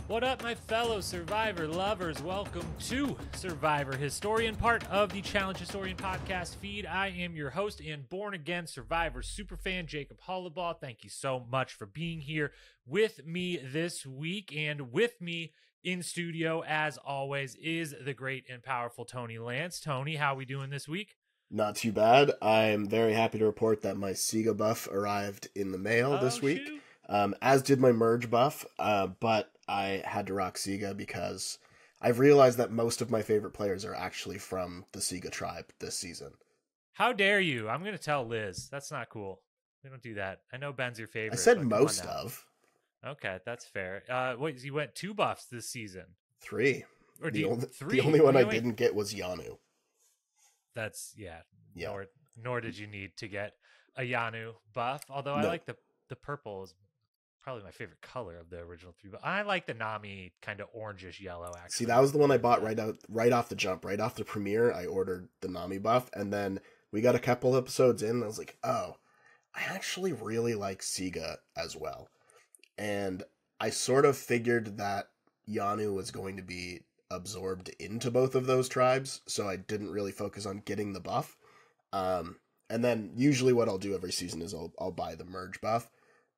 What up, my fellow Survivor lovers? Welcome to Survivor Historian, part of the Challenge Historian podcast feed. I am your host and born-again Survivor superfan, Jacob Hollabaugh. Thank you so much for being here with me this week. And with me in studio, as always, is the great and powerful Tony Lance. Tony, how we doing this week? Not too bad. I'm very happy to report that my Sega buff arrived in the mail this week, as did my Merge buff, but I had to rock Sega because I've realized that most of my favorite players are actually from the Sega tribe this season. How dare you? I'm going to tell Liz. That's not cool. We don't do that. I know Ben's your favorite. I said most of. Okay, that's fair. Wait, you went 2 buffs this season? 3. Or the three? only one I didn't get was Yanu. That's, yeah. Nor did you need to get a Yanu buff, although I like the purple is probably my favorite color of the original 3, but I like the Nami kind of orangish yellow, actually. See, that was the one I bought right off the jump. Right off the premiere, I ordered the Nami buff, and then we got a couple episodes in, and I was like, oh, I actually really like Sega as well. And I sort of figured that Yanu was going to be absorbed into both of those tribes, so I didn't really focus on getting the buff. And then usually what I'll do every season is I'll buy the Merge buff,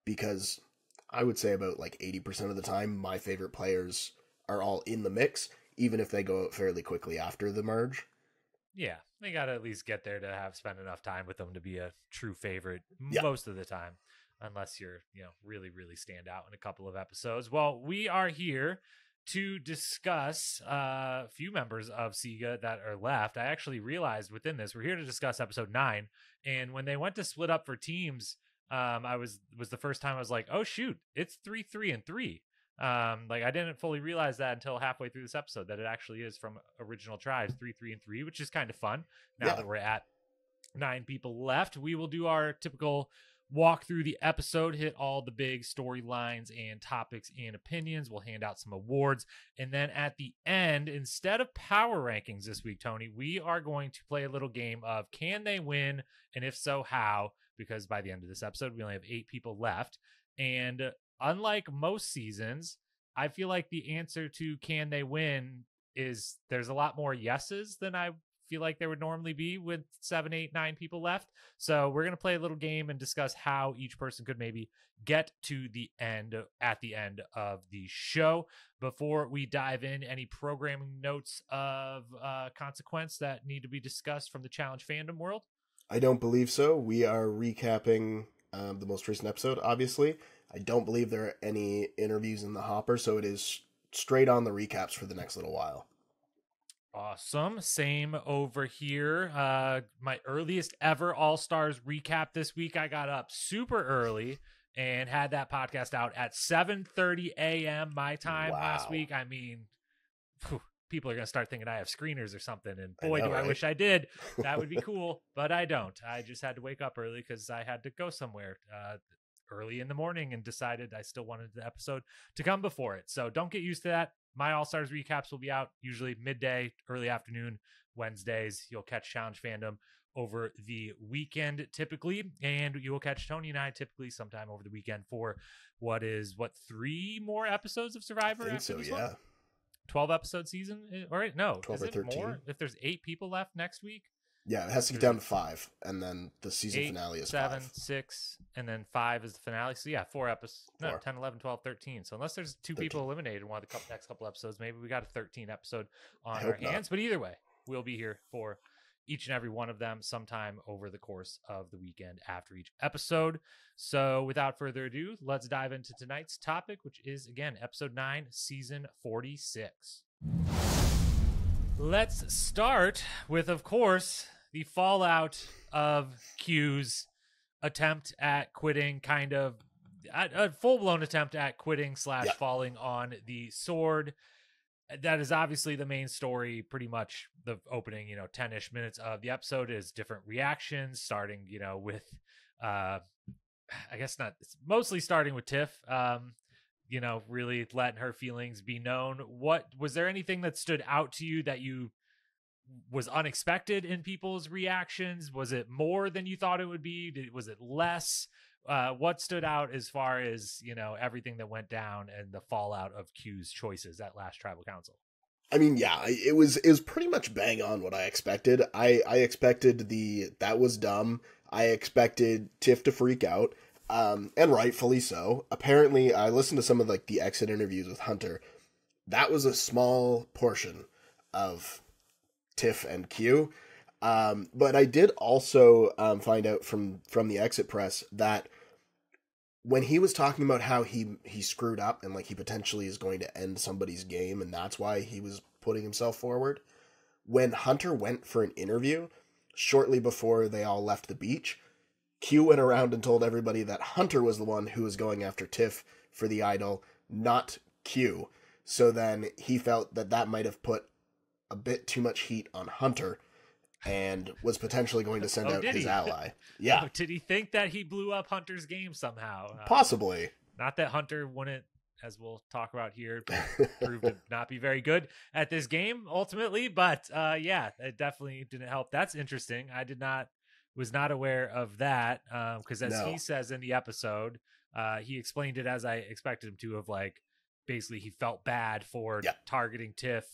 because I would say about like 80% of the time my favorite players are all in the mix, even if they go out fairly quickly after the Merge. Yeah, they got to at least get there to spend enough time with them to be a true favorite most of the time, unless you're, really, really stand out in a couple of episodes. Well, we are here to discuss a few members of Sega that are left. I actually realized within this, we're here to discuss episode 9. And when they went to split up for teams, was the first time I was like, oh shoot, it's 3-3-3. I didn't fully realize that until halfway through this episode, that it actually is from original tribes, 3-3-3, which is kind of fun. Now that we're at 9 people left, we will do our typical walk through the episode, hit all the big storylines and topics and opinions. We'll hand out some awards. And then at the end, instead of power rankings this week, Tony, we are going to play a little game of can they win? And if so, how? Because by the end of this episode, we only have 8 people left. And unlike most seasons, I feel like the answer to can they win is there's a lot more yeses than I feel like there would normally be with 7, 8, 9 people left. So we're going to play a little game and discuss how each person could maybe get to the end at the end of the show. Before we dive in, any programming notes of consequence that need to be discussed from the Challenge fandom world? I don't believe so. We are recapping the most recent episode, obviously. I don't believe there are any interviews in the hopper, so it is straight on the recaps for the next little while. Awesome. Same over here. My earliest ever All-Stars recap this week. I got up super early and had that podcast out at 7:30 a.m. my time last week. I mean, people are going to start thinking I have screeners or something. And boy, I wish I did. That would be cool, but I don't. I just had to wake up early because I had to go somewhere early in the morning and decided I still wanted the episode to come before it. So don't get used to that. My All-Stars recaps will be out usually midday, early afternoon, Wednesdays. You'll catch Challenge Fandom over the weekend typically, and you will catch Tony and I typically sometime over the weekend for 3 more episodes of Survivor? I think so, yeah. 12 episode season? Or no, 12 is or it 13. more? If there's 8 people left next week? Yeah, it has to get down to 5, and then the season finale is 7, 5. 6, and then 5 is the finale. So yeah, 4 episodes. No, 4. 10, 11, 12, 13. So unless there's 2 people eliminated in one of the next couple episodes, maybe we got a 13 episode on our hands. But either way, we'll be here for each and every one of them sometime over the course of the weekend after each episode. So without further ado, let's dive into tonight's topic, which is, again, episode 9, season 46. Let's start with, of course, the fallout of Q's attempt at quitting, kind of a full-blown attempt at quitting / falling on the sword. That is obviously the main story. Pretty much the opening, 10-ish minutes of the episode is different reactions, starting, with, I guess not, it's mostly starting with Tiff, really letting her feelings be known. Was there anything that stood out to you that was unexpected in people's reactions? Was it more than you thought it would be? Was it less? what stood out as far as, everything that went down and the fallout of Q's choices at last tribal council? I mean, yeah, it was pretty much bang on what I expected. I expected that was dumb. I expected Tiff to freak out, and rightfully so. Apparently, I listened to some of the exit interviews with Hunter. That was a small portion of Tiff and Q. But I did also find out from the exit press that when he was talking about how he screwed up and he potentially is going to end somebody's game and that's why he was putting himself forward, when Hunter went for an interview shortly before they all left the beach, Q went around and told everybody that Hunter was the one who was going after Tiff for the idol, not Q. So then he felt that might have put a bit too much heat on Hunter and was potentially going to send out his ally. Yeah. Oh, did he think that he blew up Hunter's game somehow? Possibly. Not that Hunter wouldn't, as we'll talk about here, proved to not be very good at this game ultimately, but yeah, it definitely didn't help. That's interesting. I was not aware of that, because as he says in the episode, he explained it as I expected him to, of basically he felt bad for targeting Tiff,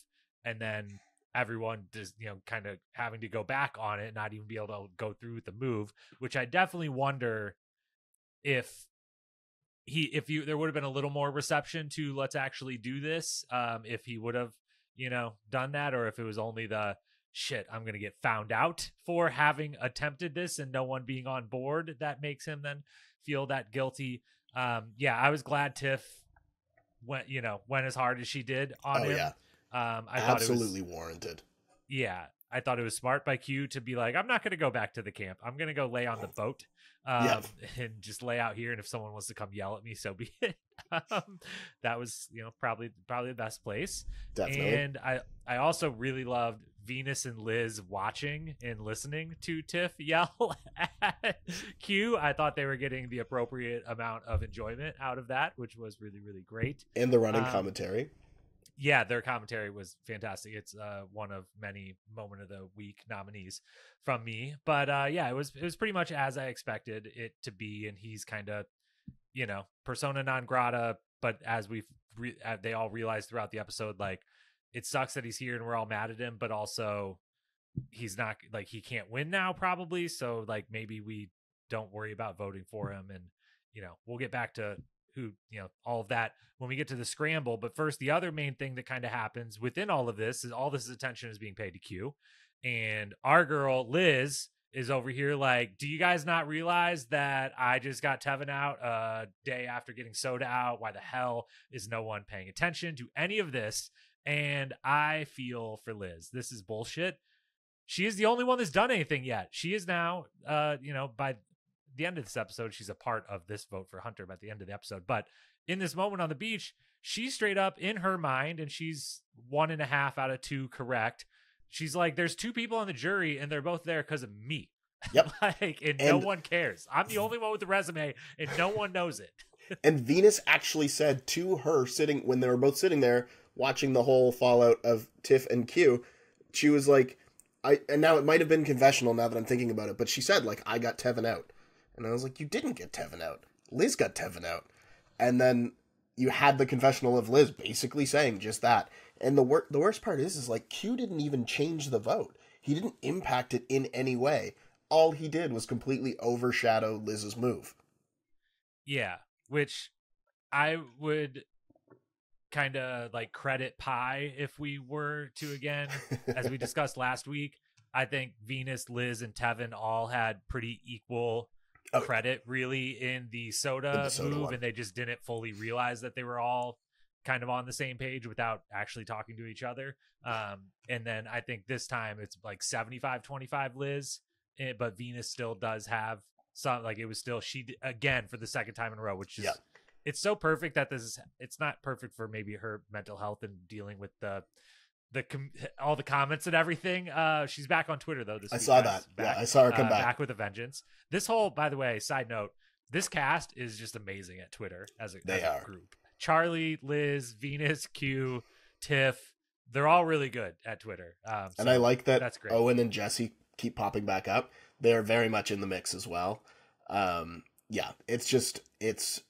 and then everyone just kind of having to go back on it, not even be able to go through with the move, which I definitely wonder if there would have been a little more reception to let's actually do this, if he would have done that, or if it was only the shit, I'm gonna get found out for having attempted this and no one being on board, that makes him then feel that guilty. Yeah, I was glad Tiff went as hard as she did on him. Yeah. I absolutely thought warranted. Yeah, I thought it was smart by Q to be like, I'm not going to go back to the camp. I'm going to go lay on the boat, and just lay out here. And if someone wants to come yell at me, so be it. That was, probably the best place. Definitely. And I also really loved Venus and Liz watching and listening to Tiff yell at Q. I thought they were getting the appropriate amount of enjoyment out of that, which was really, really great. And the running commentary. Yeah, their commentary was fantastic. It's one of many moment of the week nominees from me. But yeah, it was pretty much as I expected it to be. And he's kind of, persona non grata. But as they all realized throughout the episode, it sucks that he's here and we're all mad at him. But also, he's not he can't win now probably. So maybe we don't worry about voting for him. And we'll get back to who, all of that when we get to the scramble. But first, the other main thing that kind of happens within all of this is all this attention is being paid to Q, and our girl Liz is over here do you guys not realize that I just got Tevin out a day after getting Soda out? Why the hell is no one paying attention to any of this? And I feel for Liz. This is bullshit. She is the only one that's done anything yet. She is now, by the end of this episode, she's a part of this vote for Hunter by the end of the episode. But in this moment on the beach, she's straight up in her mind, and she's 1.5 out of 2 correct. She's like, there's 2 people on the jury and they're both there because of me. Yep. and no one cares. I'm the only one with the resume and no one knows it. And Venus actually said to her when they were both sitting there watching the whole fallout of Tiff and Q, she was like, and now it might have been confessional now that I'm thinking about it, but she said I got Tevin out. And I was like, you didn't get Tevin out. Liz got Tevin out. And then you had the confessional of Liz basically saying just that. And the worst part is Q didn't even change the vote. He didn't impact it in any way. All he did was completely overshadow Liz's move. Yeah, which I would kind of credit Pi if we were to, again, as we discussed last week. I think Venus, Liz, and Tevin all had pretty equal credit really in the soda move one. And they just didn't fully realize that they were all kind of on the same page without actually talking to each other. And then I think this time it's 75-25 Liz, but Venus still does have some, it was still she again for the second time in a row, which is it's so perfect that it's not perfect for maybe her mental health and dealing with all the comments and everything. She's back on Twitter though this week. I saw that. Yeah, I saw her come back with a vengeance. This whole, by the way, side note, this cast is just amazing at Twitter as a group. Charlie, Liz, Venus, Q, Tiff, they're all really good at Twitter. And I like that that's great. Owen and Jesse keep popping back up. They're very much in the mix as well. Yeah, it's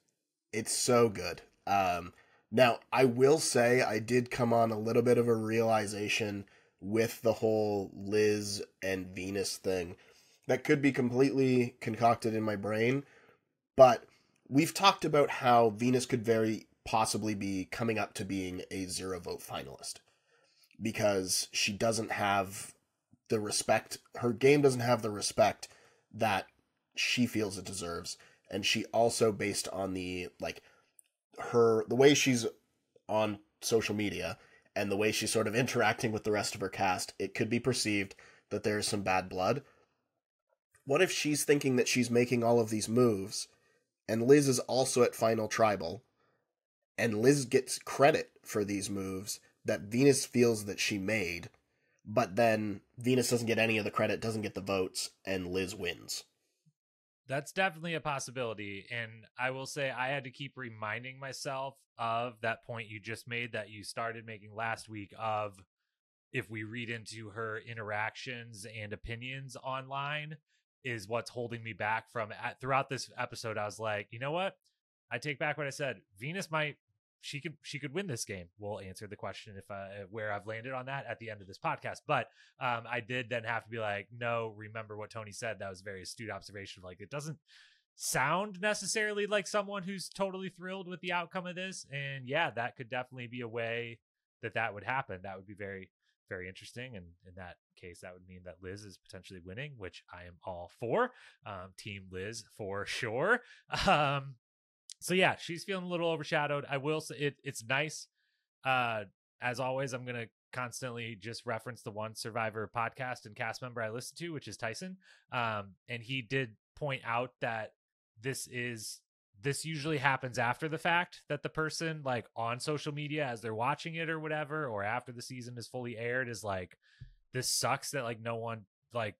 so good. Now I will say I did come on a little bit of a realization with the whole Liz and Venus thing that could be completely concocted in my brain, but we've talked about how Venus could very possibly be coming up to being a 0 vote finalist because she doesn't have the respect, her game doesn't have the respect that she feels it deserves. And she also, based on the way she's on social media and the way she's sort of interacting with the rest of her cast, it could be perceived that there is some bad blood. What if she's thinking that she's making all of these moves and Liz is also at Final Tribal and Liz gets credit for these moves that Venus feels that she made, but then Venus doesn't get any of the credit, doesn't get the votes, and Liz wins? That's definitely a possibility. And I will say I had to keep reminding myself of that point you just made that you started making last week of if we read into her interactions and opinions online is what's holding me back from throughout this episode. I was like, you know what? I take back what I said. Venus might, she could win this game. We'll answer the question if where I've landed on that at the end of this podcast. But I did then have to be like, no, remember what Tony said. That was a very astute observation. Like, it doesn't sound necessarily like someone who's totally thrilled with the outcome of this. And yeah, that could definitely be a way that would happen. That would be very, very interesting. And in that case, that would mean that Liz is potentially winning, which I am all for. Team Liz for sure. So yeah, she's feeling a little overshadowed. I will say it's nice. As always, I'm going to constantly just reference the one Survivor podcast and cast member I listen to, which is Tyson. And he did point out that this usually happens after the fact, that the person like on social media as they're watching it or whatever, or after the season is fully aired, is like, this sucks that like no one, like,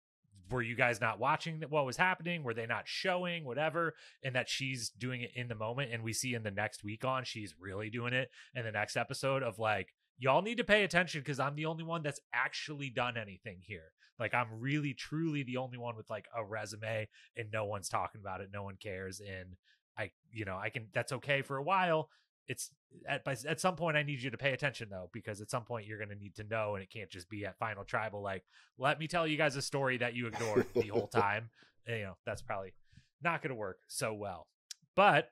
were you guys not watching what was happening? Were they not showing whatever? And that she's doing it in the moment. And we see in the next week on, she's really doing it in the next episode of like, y'all need to pay attention because I'm the only one that's actually done anything here. Like, I'm really, truly the only one with like a resume and no one's talking about it. No one cares. And I can, that's okay for a while. It's at some point I need you to pay attention though, because at some point you're going to need to know, and it can't just be at Final Tribal. Like, let me tell you guys a story that you ignored the whole time. And, that's probably not going to work so well. But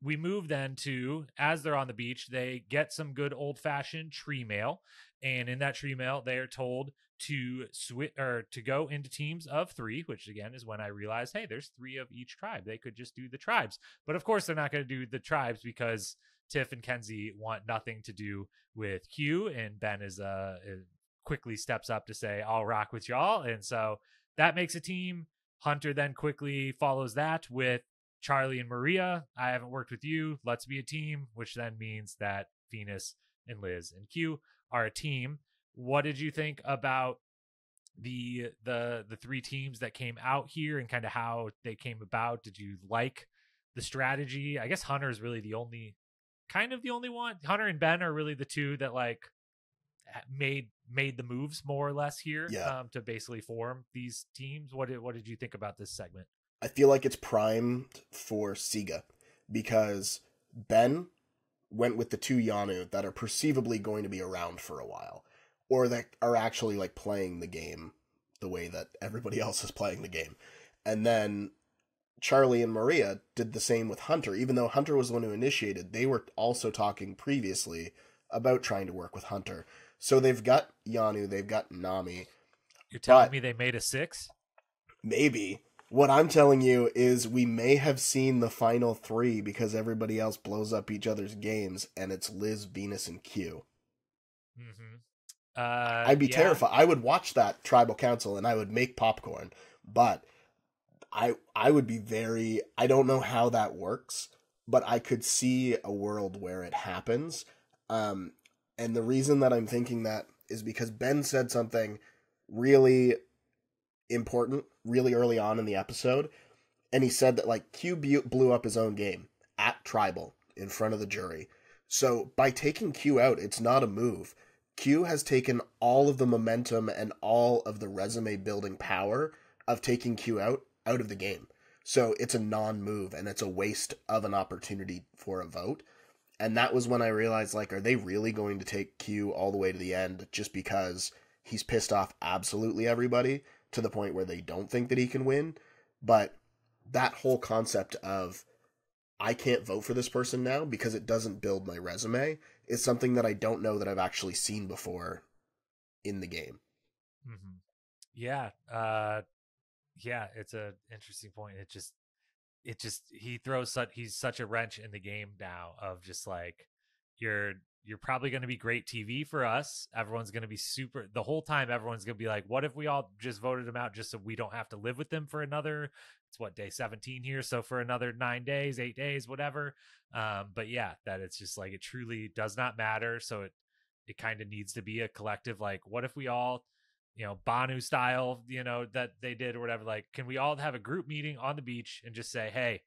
we move then to, as they're on the beach, they get some good old fashioned tree mail. And in that tree mail, they are told to switch or to go into teams of 3, which again is when I realized, hey, there's 3 of each tribe. They could just do the tribes. But of course, they're not going to do the tribes because Tiff and Kenzie want nothing to do with Q. And Ben is quickly steps up to say, I'll rock with y'all. And so that makes a team. Hunter then quickly follows that with Charlie and Maria. I haven't worked with you. Let's be a team, which then means that Venus and Liz and Q are a team. What did you think about the 3 teams that came out here and kind of how they came about? Did you like the strategy? I guess Hunter is really the only one. Hunter and Ben are really the 2 that like made the moves more or less here, to basically form these teams. What did you think about this segment? I feel like it's primed for Siga because Ben went with the 2 Yanu that are perceivably going to be around for a while, or that are actually like playing the game the way that everybody else is playing the game. And then Charlie and Maria did the same with Hunter. Even though Hunter was the one who initiated, they were also talking previously about trying to work with Hunter. So they've got Yanu, they've got Nami. You're telling me they made a 6? Maybe. What I'm telling you is we may have seen the final 3 because everybody else blows up each other's games, and it's Liz, Venus, and Q. Mm-hmm. I'd be terrified. I would watch that tribal council and I would make popcorn, but I would be very, I don't know how that works, but I could see a world where it happens. And the reason that I'm thinking that is because Ben said something really important really early on in the episode, and he said that like Q blew up his own game at tribal in front of the jury. So by taking Q out, it's not a move. Q has taken all of the momentum and all of the resume building power of taking Q out of the game. So it's a non-move, and it's a waste of an opportunity for a vote. And that was when I realized, like, are they really going to take Q all the way to the end just because he's pissed off absolutely everybody to the point where they don't think that he can win? But that whole concept of, I can't vote for this person now because it doesn't build my resume, is something that I don't know that I've actually seen before in the game. Mm-hmm. Yeah. Yeah, it's an interesting point. He's such a wrench in the game now of just like, you're probably going to be great TV for us. Everyone's going to be the whole time. Everyone's going to be like, what if we all just voted him out just so we don't have to live with them for another, it's what, day 17 here. So for another 9 days, 8 days, whatever. But yeah, that it's just like, it truly does not matter. So it kind of needs to be a collective, like, what if we all, Banu style, that they did or whatever, like, can we all have a group meeting on the beach and just say, hey,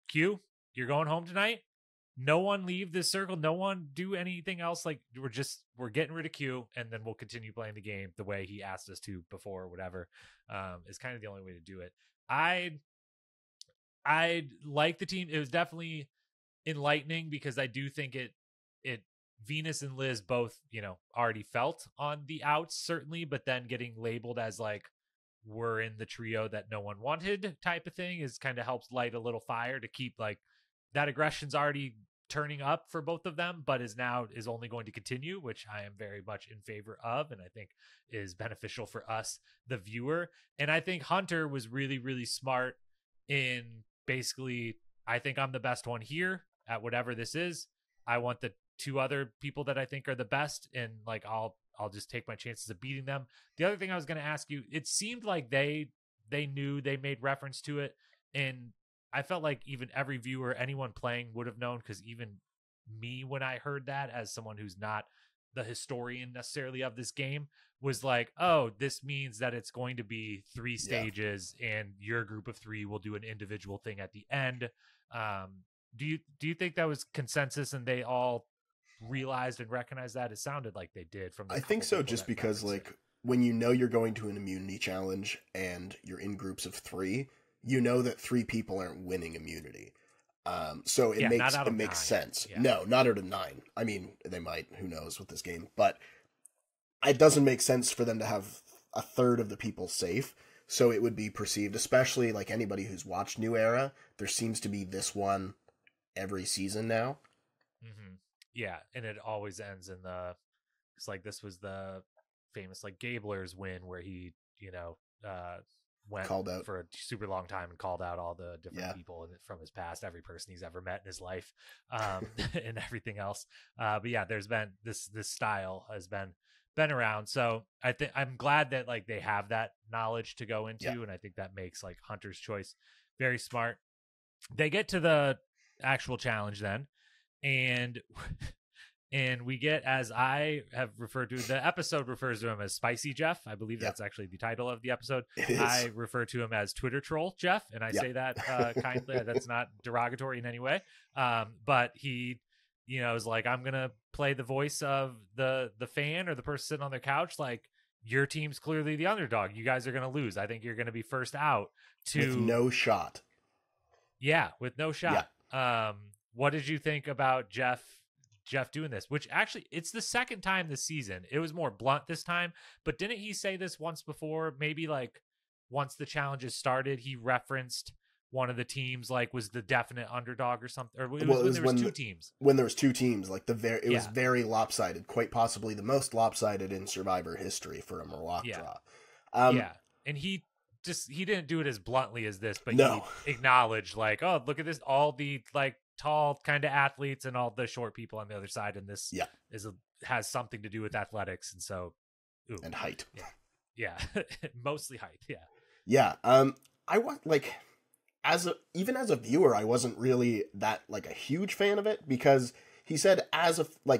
Q, you're going home tonight. No one leave this circle. No one do anything else. Like, we're getting rid of Q, and then we'll continue playing the game the way he asked us to before or whatever. Is kind of the only way to do it. I like the team. It was definitely enlightening because I do think it Venus and Liz both, already felt on the outs, certainly, but then getting labeled as like, we're in the trio that no one wanted type of thing is kind of helps light a little fire to keep, like, that aggression's already turning up for both of them, but is only going to continue, which I am very much in favor of, and I think is beneficial for us, the viewer. And I think Hunter was really, really smart in basically, I think I'm the best one here at whatever this is. I want the 2 other people that I think are the best, and like, I'll just take my chances of beating them. The other thing I was going to ask you, it seemed like they knew, they made reference to it, and I felt like even every viewer, anyone playing, would have known, because even me, when I heard that, as someone who's not the historian necessarily of this game, was like, oh, this means that it's going to be 3 stages, and your group of 3 will do an individual thing at the end. Do you think that was consensus and they all realized and recognized that? It sounded like they did. I think so, just because, like, when you're going to an immunity challenge and you're in groups of 3, you know that 3 people aren't winning immunity. So it makes sense. Yeah. No, not out of 9. I mean, they might, who knows with this game, but it doesn't make sense for them to have a third of the people safe. So it would be perceived, especially like anybody who's watched New Era, there seems to be this one every season now. Mm-hmm. Yeah, and it always ends in it's like, this was the famous, like, Gabler's win where he, went called out for a super long time and called out all the different people from his past, every person he's ever met in his life, and everything else. But yeah, there's been this style has been around. So I'm glad that, like, they have that knowledge to go into, and I think that makes, like, Hunter's choice very smart. They get to the actual challenge then, and we get, as I have referred to, the episode refers to him as Spicy Jeff. I believe that's actually the title of the episode. I refer to him as Twitter Troll Jeff, and I say that kindly. That's not derogatory in any way. But he, is like, I'm gonna play the voice of the fan or the person sitting on their couch. Like, your team's clearly the underdog. You guys are gonna lose. I think you're gonna be first out with no shot. Yeah, with no shot. Yeah. What did you think about Jeff doing this? Which actually, it's the second time this season. It was more blunt this time, but didn't he say this once before? Maybe, like, once the challenges started, he referenced one of the teams, like, was the definite underdog or something. Or it was when there was 2 teams. When there was 2 teams, like, it was very lopsided, quite possibly the most lopsided in Survivor history for a Murloc draw. And he didn't do it as bluntly as this, but he acknowledged, like, oh, look at this, all the, like, tall kind of athletes and all the short people on the other side, and this has something to do with athletics, and so and height. Mostly height. I want, like, even as a viewer, I wasn't really that, like, a huge fan of it, because he said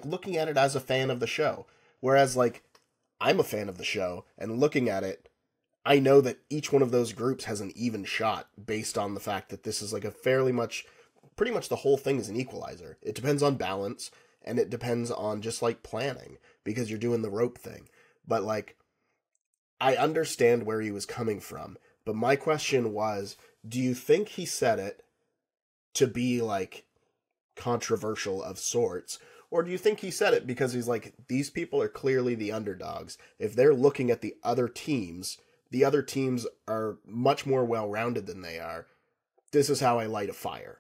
looking at it as a fan of the show, whereas, like, I'm a fan of the show, and looking at it, I know that each one of those groups has an even shot based on the fact that this is, like, pretty much the whole thing is an equalizer. It depends on balance, and it depends on just, like, planning, because you're doing the rope thing. But, like, I understand where he was coming from, But my question was, do you think he said it to be like controversial of sorts? Or do you think he said it because he's like, these people are clearly the underdogs. If they're looking at the other teams are much more well-rounded than they are. This is how I light a fire.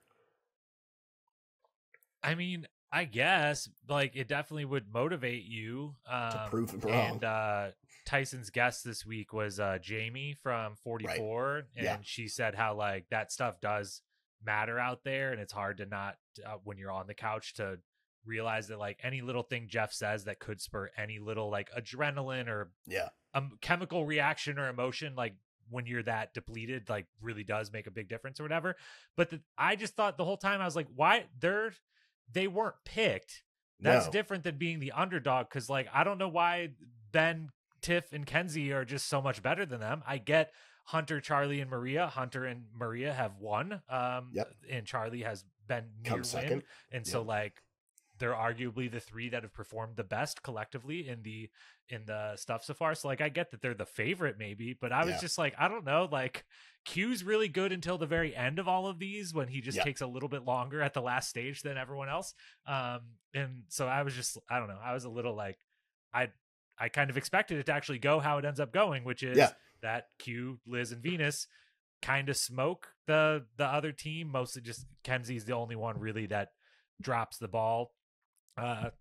I mean, I guess, like, it definitely would motivate you. To prove him wrong. And Tyson's guest this week was Jamie from 44. Right. And she said how, like, that stuff does matter out there. And it's hard to not, when you're on the couch, to realize that, like, any little thing Jeff says that could spur any little, like, adrenaline or chemical reaction or emotion, like, when you're that depleted, like, really does make a big difference or whatever. But I just thought the whole time, I was like, why they weren't picked. That's different than being the underdog. Cause, like, I don't know why Ben, Tiff, and Kenzie are just so much better than them. I get Hunter, Charlie, and Maria. Hunter and Maria have won. And Charlie has been near win. And so, like, they're arguably the three that have performed the best collectively in the stuff so far. So, like, I get that they're the favorite maybe, but I was just like, I don't know, like, Q's really good until the very end of all of these, when he just takes a little bit longer at the last stage than everyone else. And so I was just, I don't know, I was a little like, I kind of expected it to actually go how it ends up going, which is that Q, Liz, and Venus kind of smoke the other team. Mostly just Kenzie's the only one really that drops the ball.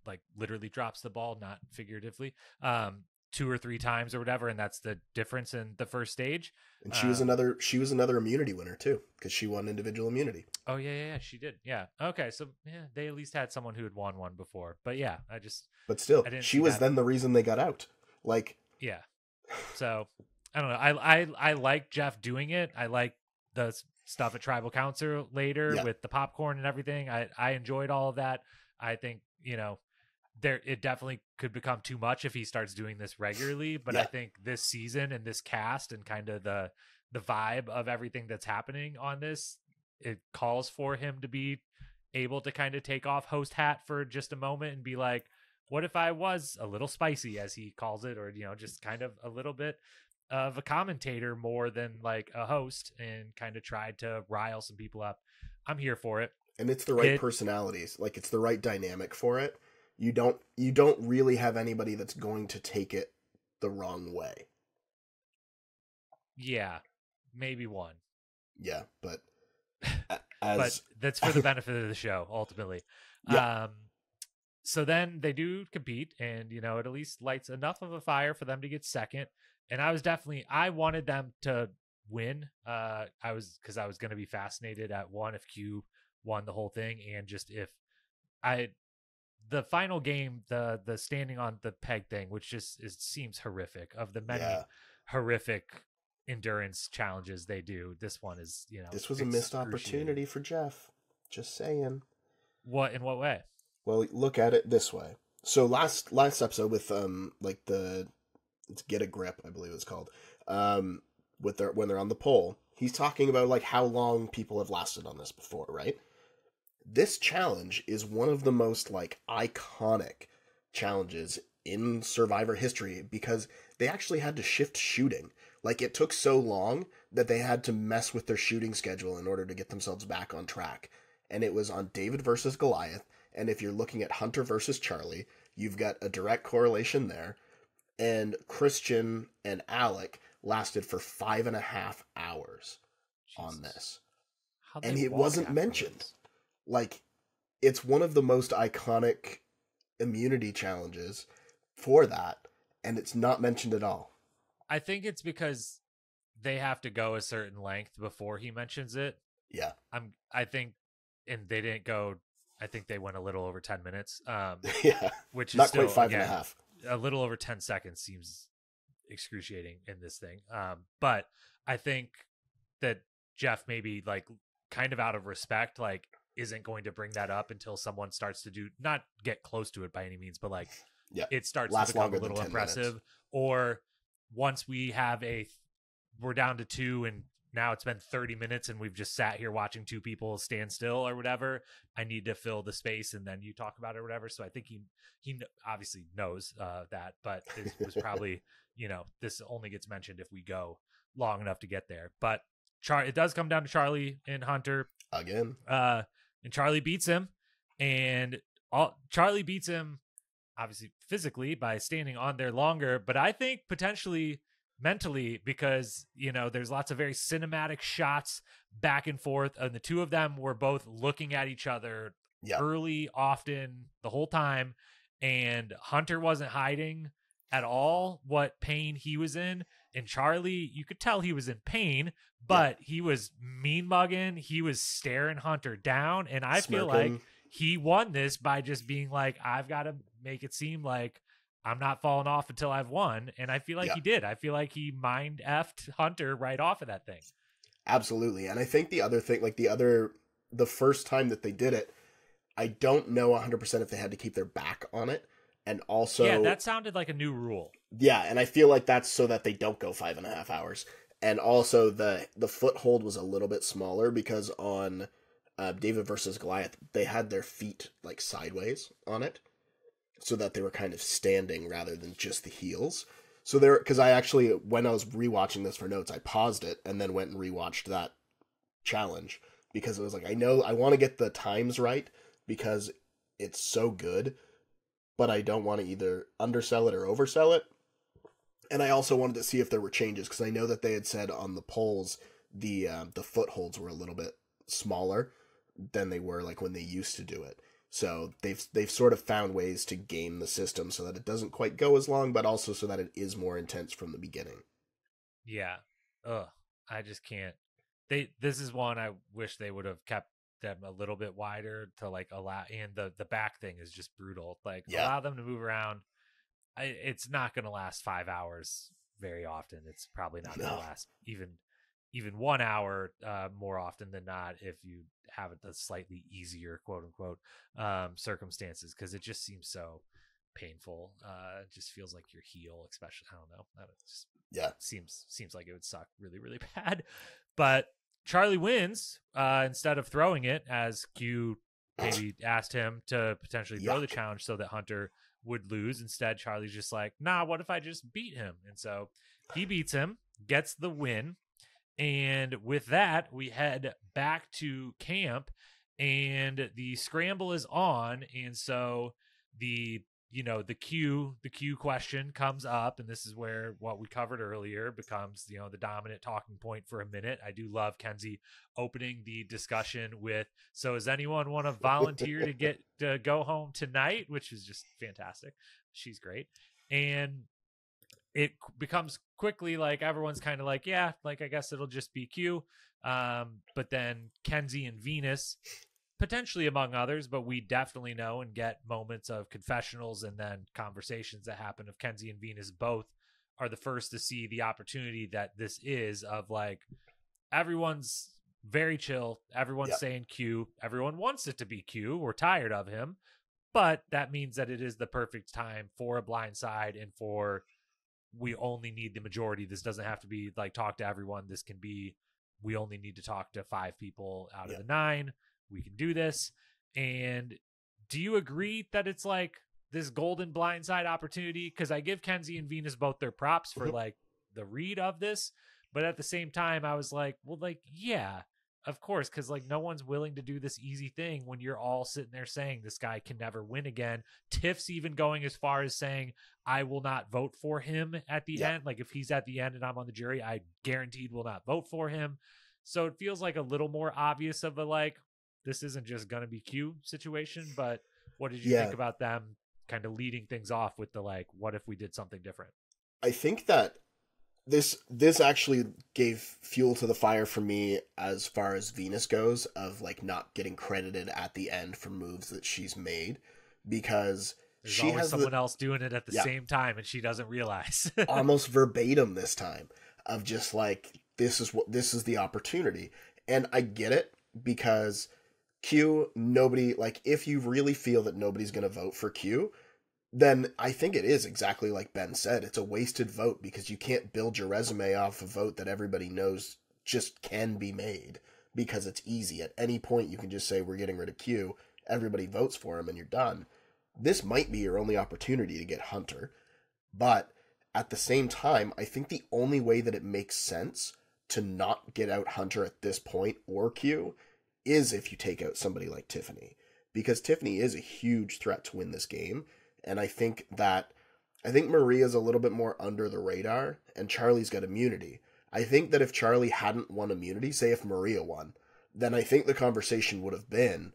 Like, literally drops the ball, not figuratively, 2 or 3 times or whatever, and that's the difference in the first stage. And she was another immunity winner too, because she won individual immunity. Oh yeah, she did. Yeah. Okay, so they at least had someone who had won one before. But but still, she was then the reason they got out. Like, yeah. So I don't know. I like Jeff doing it. I like the stuff at Tribal Council later with the popcorn and everything. I enjoyed all of that. I think, it definitely could become too much if he starts doing this regularly, but I think this season and this cast and kind of the vibe of everything that's happening on this, it calls for him to be able to kind of take off host hat for just a moment and be like, what if I was a little spicy, as he calls it, or, just kind of a little bit of a commentator more than like a host, and kind of tried to rile some people up. I'm here for it. And it's the right personalities. Like, it's the right dynamic for it. You don't really have anybody that's going to take it the wrong way. Yeah, maybe one. Yeah, but but that's for the benefit of the show, ultimately. So then they do compete, and it at least lights enough of a fire for them to get second. And I wanted them to win. Because I was going to be fascinated at one, if Q won the whole thing, and just if the final game, the standing on the peg thing, which just seems horrific, of the many horrific endurance challenges they do. This one is, this was a missed opportunity for Jeff. Just saying. In what way? Well, look at it this way. So last episode with like it's Get a Grip, I believe it's called, when they're on the pole, he's talking about like how long people have lasted on this before, right? This challenge is one of the most like iconic challenges in Survivor history, because they actually had to shift shooting. Like, it took so long that they had to mess with their shooting schedule in order to get themselves back on track. And it was on David versus Goliath. And if you're looking at Hunter versus Charlie, you've got a direct correlation there. And Christian and Alec lasted for 5.5 hours on this. And it wasn't mentioned. Like, it's one of the most iconic immunity challenges for that, and it's not mentioned at all. I think it's because they have to go a certain length before he mentions it. Yeah. I think, and they didn't go, I think they went a little over 10 minutes. Which is not still, quite 5.5. A little over 10 seconds seems excruciating in this thing. But I think that Jeff, maybe like kind of out of respect, like, isn't going to bring that up until someone starts to not get close to it by any means, but like it starts to become a little impressive minutes. Or once we have we're down to 2 and now it's been 30 minutes and we've just sat here watching two people stand still or whatever. I need to fill the space and then you talk about it or whatever. So I think he obviously knows that, but it was probably, this only gets mentioned if we go long enough to get there. But it does come down to Charlie and Hunter again. And Charlie beats him, and Charlie beats him obviously physically by standing on there longer, but I think potentially mentally, because there's lots of very cinematic shots back and forth, and the two of them were both looking at each other early, often, the whole time, and Hunter wasn't hiding at all what pain he was in, and Charlie, you could tell he was in pain, but he was mean mugging, he was staring Hunter down, and I feel like he won this by just being like, I've got to make it seem like I'm not falling off until I've won. And I feel like he did. I feel like he mind effed Hunter right off of that thing. Absolutely. And I think the other thing, like the first time that they did it, I don't know 100% if they had to keep their back on it. And also, yeah, that sounded like a new rule. Yeah. And I feel like that's so that they don't go 5.5 hours. And also the foothold was a little bit smaller because on David versus Goliath, they had their feet like sideways on it, so that they were kind of standing rather than just the heels. So because I actually, when I was rewatching this for notes, I paused it and then went and rewatched that challenge because it was like, I want to get the times right because it's so good, but I don't want to either undersell it or oversell it. And I also wanted to see if there were changes because I know that they had said on the polls the footholds were a little bit smaller than they were like when they used to do it. So they've sort of found ways to game the system so that it doesn't quite go as long, but also so that it is more intense from the beginning. Yeah. I just can't. This is one I wish they would have kept them a little bit wider to like allow, and the back thing is just brutal. Like allow them to move around. It's not going to last 5 hours very often. It's probably not going to last even 1 hour more often than not if you have it the slightly easier quote unquote circumstances, because it just seems so painful. It just feels like your heel, especially. I don't know. Seems like it would suck really, really bad. But Charlie wins instead of throwing it, as Q maybe asked him to potentially throw the challenge so that Hunter would lose. Instead, Charlie's just like, nah, what if I just beat him? And so he beats him, gets the win. And with that, we head back to camp, and the scramble is on. And so the Q question comes up, and this is where what we covered earlier becomes, the dominant talking point for a minute. I do love Kenzie opening the discussion with, so does anyone want to volunteer to go home tonight? Which is just fantastic. She's great. And it becomes quickly like everyone's kind of like, yeah, like I guess it'll just be Q. But then Kenzie and Venus, potentially among others, but we definitely know and get moments of confessionals and then conversations that happen of Kenzie and Venus both are the first to see the opportunity that this is, of like, everyone's very chill. Everyone's saying Q. Everyone wants it to be Q. We're tired of him. But that means that it is the perfect time for a blindside and for, we only need the majority. This doesn't have to be like talk to everyone. This can be, we only need to talk to 5 people out of the 9. We can do this. And do you agree that it's like this golden blindside opportunity? Because I give Kenzie and Venus both their props for like the read of this. But at the same time, I was like, well, like, yeah, of course. Because like no one's willing to do this easy thing when you're all sitting there saying this guy can never win again. Tiff's even going as far as saying, I will not vote for him at the end. Like if he's at the end and I'm on the jury, I guaranteed will not vote for him. So it feels like a little more obvious of a like, this isn't just going to be Q situation. But what did you think about them kind of leading things off with the like, what if we did something different? I think that this actually gave fuel to the fire for me as far as Venus goes, of like not getting credited at the end for moves that she's made, because there's she always has someone else doing it at the same time and she doesn't realize. Almost verbatim this time, of just like, this is the opportunity. And I get it, because Q, nobody, like, if you really feel that nobody's going to vote for Q, then I think it is exactly like Ben said. It's a wasted vote, because you can't build your resume off a vote that everybody knows just can be made because it's easy. At any point, you can just say, we're getting rid of Q, everybody votes for him, and you're done. This might be your only opportunity to get Hunter, but at the same time, I think the only way that it makes sense to not get out Hunter at this point or Q is if you take out somebody like Tiffany, because Tiffany is a huge threat to win this game, and I think Maria's a little bit more under the radar, and Charlie's got immunity. I think that if Charlie hadn't won immunity, say if Maria won, then I think the conversation would have been,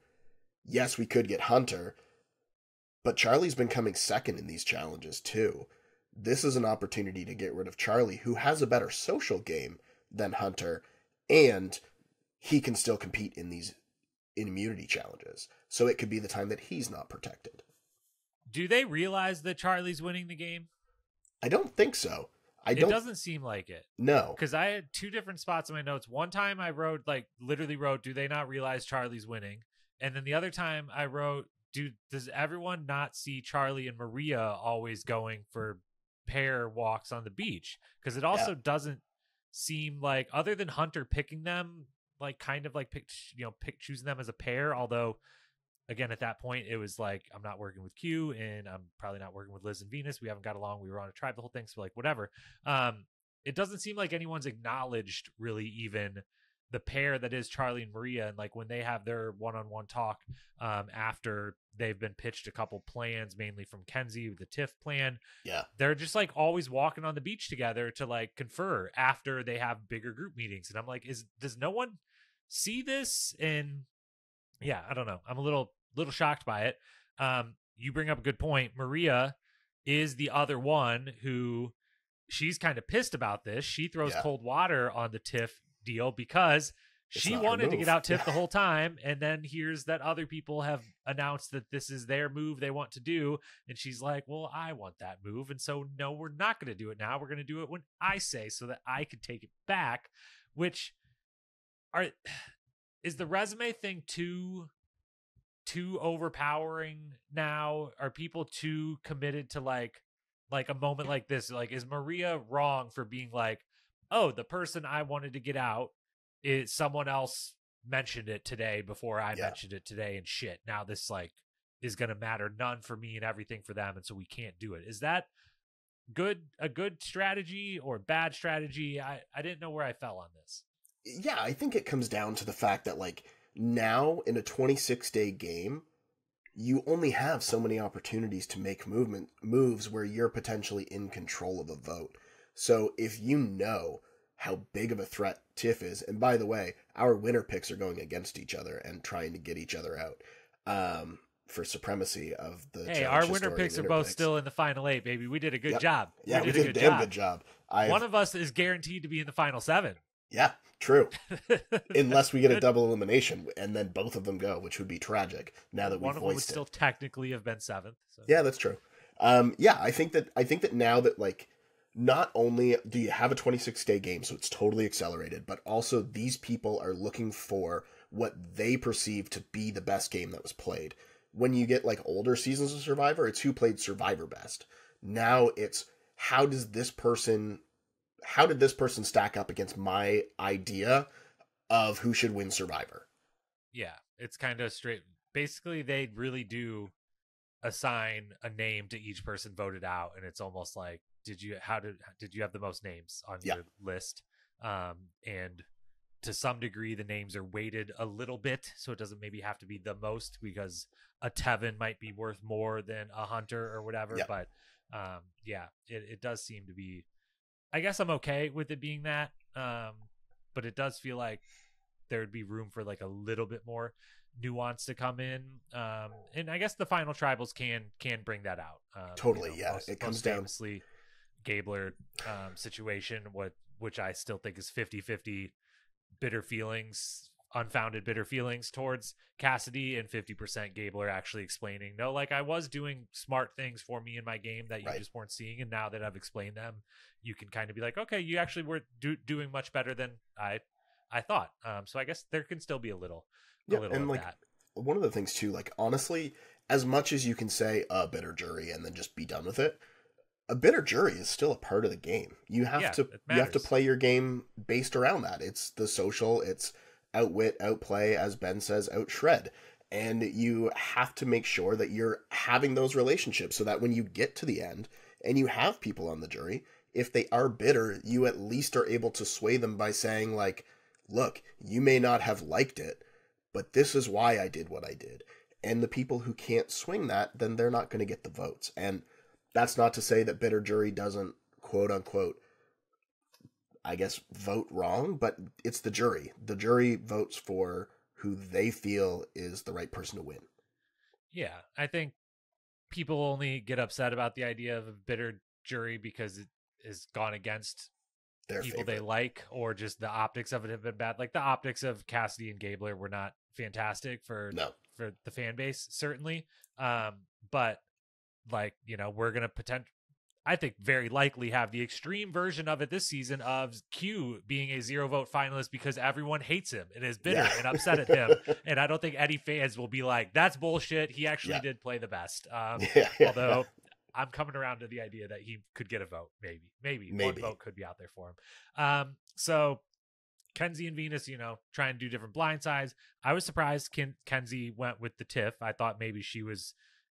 yes, we could get Hunter, but Charlie's been coming second in these challenges too. This is an opportunity to get rid of Charlie, who has a better social game than Hunter, and he can still compete in these immunity challenges. So it could be the time that he's not protected. Do they realize that Charlie's winning the game? I don't think so. It doesn't seem like it. No. Because I had two different spots in my notes. One time I wrote, literally wrote, do they not realize Charlie's winning? And then the other time I wrote, does everyone not see Charlie and Maria always going for pair walks on the beach? Because it also doesn't seem like, other than Hunter picking them, choosing them as a pair, although again, at that point, it was like, I'm not working with Q, and I'm probably not working with Liz and Venus. We haven't got along. We were on a tribe, the whole thing. So, whatever. It doesn't seem like anyone's acknowledged, really, even the pair that is Charlie and Maria. And, when they have their one-on-one talk after they've been pitched a couple plans, mainly from Kenzie, the Tiff plan. Yeah. They're just, always walking on the beach together to, confer after they have bigger group meetings. And I'm like, does no one see this? And yeah, I don't know. I'm a little shocked by it. You bring up a good point. Maria is the other one who, she's kind of pissed about this. She throws cold water on the Tiff deal because she wanted to get out Tiff the whole time. And then here's that other people have announced that this is their move they want to do. And she's like, well, I want that move. And so, no, we're not going to do it now. We're going to do it when I say, so that I can take it back, is the resume thing too overpowering now? Are people too committed to like a moment like this? Is Maria wrong for being like, oh, the person I wanted to get out is someone else mentioned it today before I mentioned it today, and shit, now this is going to matter none for me and everything for them, and so we can't do it. Is that a good strategy or bad strategy? I didn't know where I fell on this. Yeah, I think it comes down to the fact that now in a 26-day game, you only have so many opportunities to make moves where you're potentially in control of a vote. So if you know how big of a threat Tiff is, and by the way, our winner picks are going against each other and trying to get each other out for supremacy of the Hey, our winner picks are both still in the final 8, baby. We did a good job. Yeah, we did a damn good job. One of us is guaranteed to be in the final 7. Yeah, true. Unless we get a double elimination and then both of them go, which would be tragic. Now that one of them would still technically have been 7th. So. Yeah, that's true. I think that now that not only do you have a 26-day game, so it's totally accelerated, but also these people are looking for what they perceive to be the best game that was played. When you get older seasons of Survivor, it's who played Survivor best. Now it's how did this person stack up against my idea of who should win Survivor? Yeah, it's kind of straight. Basically, they really do assign a name to each person voted out, and it's almost like, did you have the most names on your list? And to some degree, the names are weighted a little bit, so it doesn't maybe have to be the most, because a Tevin might be worth more than a Hunter or whatever. Yeah. But it does seem to be. I guess I'm okay with it being that, but it does feel like there would be room for a little bit more nuance to come in, and I guess the final tribals can bring that out. Totally, it comes down. Famously, Gabler situation, which I still think is 50-50 unfounded bitter feelings towards Cassidy, and 50% Gabler actually explaining, no, I was doing smart things for me in my game that you just weren't seeing, and now that I've explained them, you can kind of be like, okay, you actually were doing much better than I thought. So I guess there can still be a little of that. One of the things too, honestly, as much as you can say a bitter jury and then just be done with it, a bitter jury is still a part of the game. Yeah, it You have to matters. play your game based around that. It's the social, it's outwit, outplay, as Ben says, outshred. And you have to make sure that you're having those relationships so that when you get to the end and you have people on the jury, if they are bitter, you at least are able to sway them by saying, like, look, you may not have liked it, but this is why I did what I did. And the people who can't swing that, then they're not going to get the votes. And that's not to say that bitter jury doesn't, quote unquote, I guess, vote wrong, but it's the jury. The jury votes for who they feel is the right person to win. Yeah, I think people only get upset about the idea of a bitter jury because it has gone against Their people favorite. they like, or just the optics of it have been bad. Like the optics of Cassidy and Gabler were not fantastic for No. the fan base, certainly. But like, we're gonna I think very likely have the extreme version of it this season of Q being a 0 vote finalist because everyone hates him and is bitter and upset at him. And I don't think Eddie fans will be like, that's bullshit. He actually did play the best. Although I'm coming around to the idea that he could get a vote. Maybe. One vote could be out there for him. So Kenzie and Venus, try and do different blindsides. I was surprised Kenzie went with the Tiff. I thought maybe she was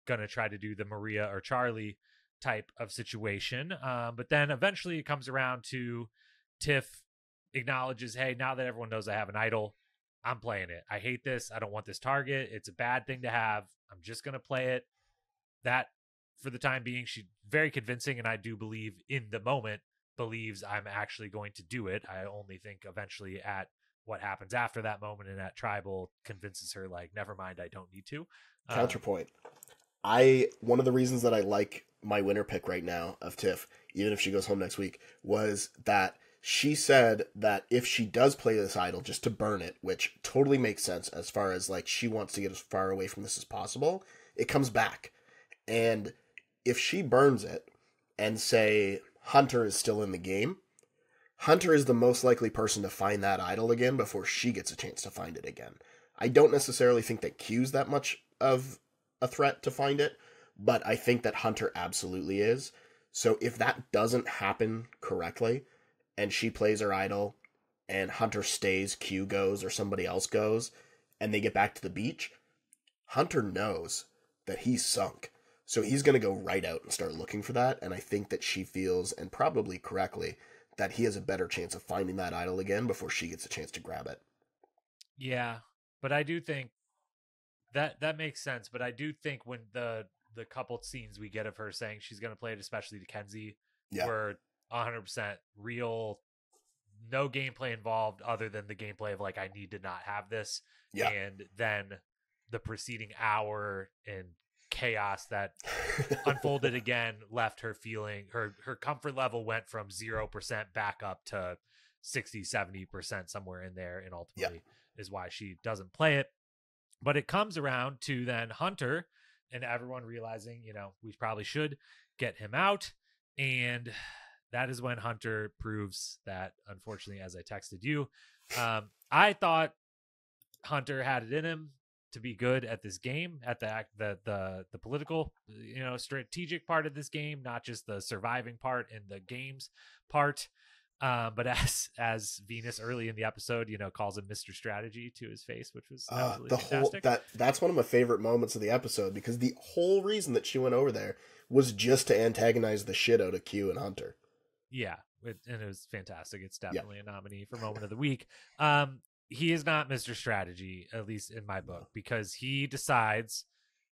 going to try to do the Maria or Charlie type of situation. But then eventually it comes around to Tiff acknowledges, hey, now that everyone knows I have an idol, I'm playing it. I hate this. I don't want this target. It's a bad thing to have. I'm just going to play it. That, for the time being, she's very convincing, and I do believe in the moment believes I'm actually going to do it. I only think eventually at what happens after that moment and at Tribal convinces her, like, never mind, I don't need to. Counterpoint. One of the reasons that I like my winner pick right now of Tiff, even if she goes home next week, was that she said that if she does play this idol just to burn it, which totally makes sense as far as like she wants to get as far away from this as possible, it comes back. And if she burns it and say Hunter is still in the game, Hunter is the most likely person to find that idol again before she gets a chance to find it again. I don't necessarily think that Q's that much of a threat to find it, but I think that Hunter absolutely is. So if that doesn't happen correctly, and she plays her idol, and Hunter stays, Q goes, or somebody else goes, and they get back to the beach, Hunter knows that he's sunk. So he's going to go right out and start looking for that, and I think that she feels, and probably correctly, that he has a better chance of finding that idol again before she gets a chance to grab it. Yeah, but I do think that makes sense. But I do think when the couple scenes we get of her saying she's going to play it, especially to Kenzie, were 100% real, no gameplay involved other than the gameplay of like, I need to not have this. Yeah. And then the preceding hour and chaos that unfolded again left her feeling her comfort level went from 0% back up to 60-70% somewhere in there, and ultimately is why she doesn't play it. But it comes around to then Hunter and everyone realizing, we probably should get him out. And that is when Hunter proves that, unfortunately, as I texted you, I thought Hunter had it in him to be good at this game, at the political, strategic part of this game, not just the surviving part and the games part. But as Venus early in the episode, calls him Mr. Strategy to his face, which was absolutely fantastic. That's one of my favorite moments of the episode, because the whole reason that she went over there was just to antagonize the shit out of Q and Hunter. Yeah, and it was fantastic. It's definitely a nominee for Moment of the Week. He is not Mr. Strategy, at least in my book, because he decides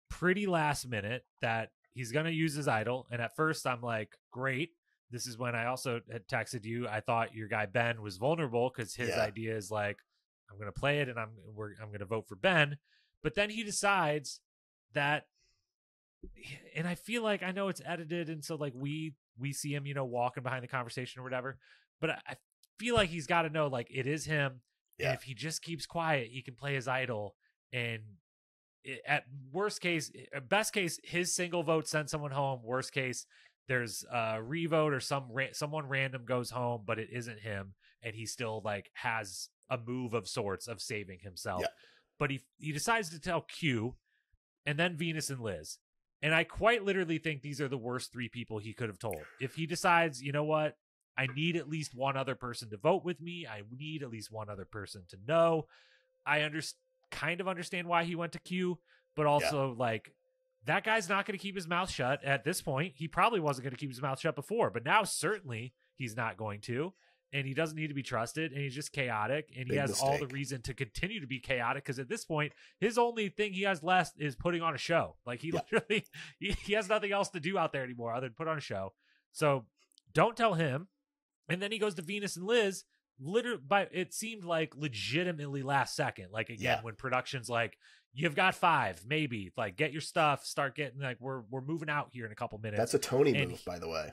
pretty last minute that he's going to use his idol. And at first I'm like, great. This is when I also had texted you. I thought your guy Ben was vulnerable because his idea is like, I'm going to play it and I'm going to vote for Ben. But then he decides that, and I feel like, I know it's edited, and so like we see him, walking behind the conversation or whatever. But I feel like he's got to know, like, it is him. Yeah. And if he just keeps quiet, he can play his idol. And at worst case, best case, his single vote sends someone home. Worst case, there's a revote or someone random goes home, but it isn't him, and he still like has a move of sorts of saving himself. Yeah. But he decides to tell Q, and then Venus and Liz, And I quite literally think these are the worst 3 people he could have told. If he decides, you know what, I need at least one other person to vote with me. I need at least one other person to know. I kind of understand why he went to Q, but also like that guy's not going to keep his mouth shut at this point. He probably wasn't going to keep his mouth shut before, but now certainly he's not going to. And he doesn't need to be trusted, and he's just chaotic, and he has all the reason to continue to be chaotic, because at this point, his only thing he has left is putting on a show. Like, he literally, he has nothing else to do out there anymore other than put on a show. So don't tell him. And then he goes to Venus and Liz, literally, it seemed like legitimately last second. Like, again, when production's like, you've got 5, maybe, like, get your stuff, start getting, like, we're moving out here in a couple minutes. That's a Tony move, by the way.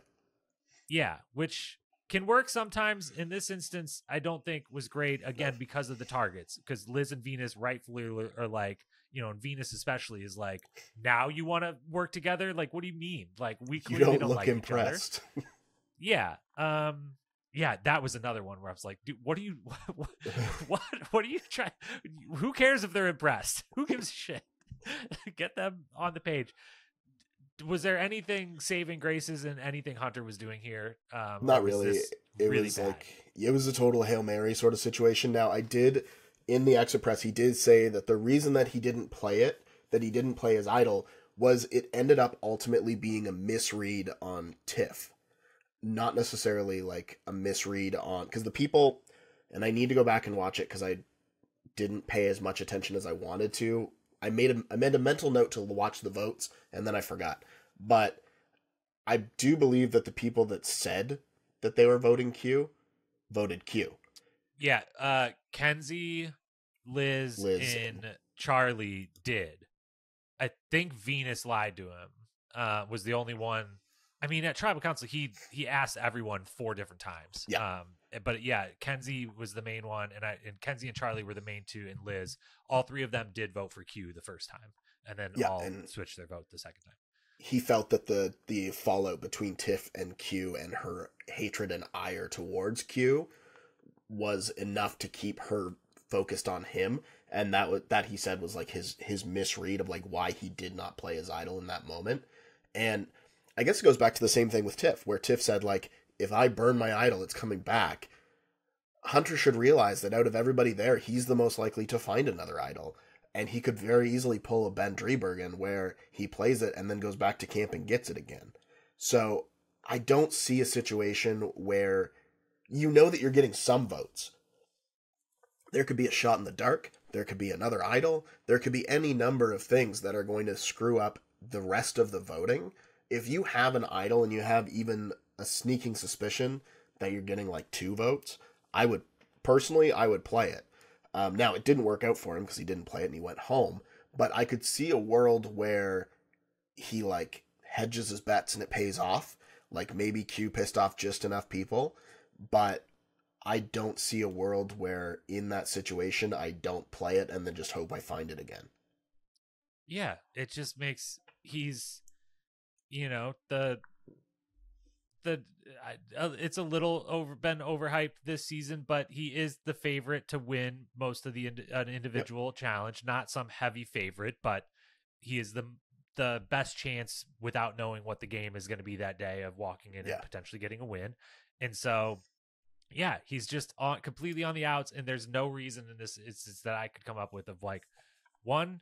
Yeah, which can work sometimes. In this instance, I don't think was great, again, because of the targets, because Liz and Venus rightfully are like, you know, and Venus especially is like, now you want to work together? Like, what do you mean? Like, we clearly don't look like impressed. Each other. Yeah. Yeah, that was another one where I was like, dude, what are you trying? Who cares if they're impressed? Who gives a shit? Get them on the page. Was there anything saving graces in anything Hunter was doing here? Not really. It was bad? Like, it was a total Hail Mary sort of situation. Now, in the exit press, he did say that the reason that he didn't play his idol, was it ended up ultimately being a misread on Tiff. Not necessarily like a misread on, because the people, and I need to go back and watch it because I didn't pay as much attention as I wanted to. I made a mental note to watch the votes, and then I forgot. But I do believe that the people that said that they were voting Q voted Q. Yeah, Kenzie, Liz, and Charlie did. I think Venus lied to him. Was the only one. I mean, at Tribal Council, he asked everyone 4 different times. Yeah. But yeah, Kenzie was the main one, and Kenzie and Charlie were the main 2, and Liz. All 3 of them did vote for Q the first time, and then all switched their vote the second time. He felt that the fallout between Tiff and Q and her hatred and ire towards Q was enough to keep her focused on him, and that he said was like his misread of like why he did not play his idol in that moment. And I guess it goes back to the same thing with Tiff, where Tiff said, like, if I burn my idol, it's coming back. Hunter should realize that out of everybody there, he's the most likely to find another idol. And he could very easily pull a Ben Driebergen where he plays it and then goes back to camp and gets it again. So I don't see a situation where you know that you're getting some votes. There could be a shot in the dark. There could be another idol. There could be any number of things that are going to screw up the rest of the voting. If you have an idol and you have even a sneaking suspicion that you're getting like 2 votes, I would play it. Now, it didn't work out for him because he didn't play it and he went home. But I could see a world where he like hedges his bets and it pays off. Like maybe Q pissed off just enough people. But I don't see a world where in that situation I don't play it and then just hope I find it again. Yeah, it just makes you know, it's a little been overhyped this season, but he is the favorite to win most of the individual challenge. Not some heavy favorite, but he is the best chance without knowing what the game is going to be that day of walking in and potentially getting a win. And so, yeah, he's just completely on the outs, and there's no reason in this instance that I could come up with of like, one,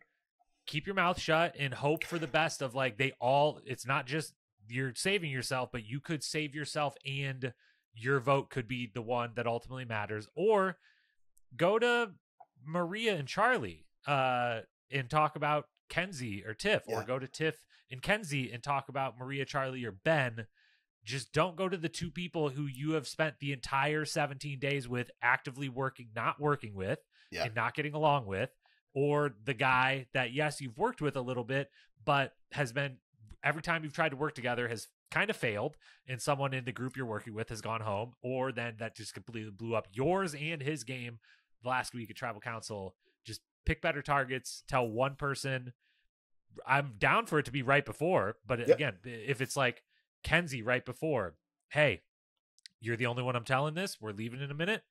keep your mouth shut and hope for the best of like it's not just you're saving yourself, but you could save yourself and your vote could be the one that ultimately matters. Or go to Maria and Charlie and talk about Kenzie or Tiff, or go to Tiff and Kenzie and talk about Maria, Charlie, or Ben. Just don't go to the 2 people who you have spent the entire 17 days with, actively not working with, and not getting along with. Or the guy that, yes, you've worked with a little bit, but has been, every time you've tried to work together has kind of failed, and someone in the group you're working with has gone home, or then that just completely blew up yours and his game last week at Tribal Council. Just pick better targets, tell one person. I'm down for it to be right before, but again, if it's like Kenzie right before, hey, you're the only one I'm telling this, we're leaving in a minute,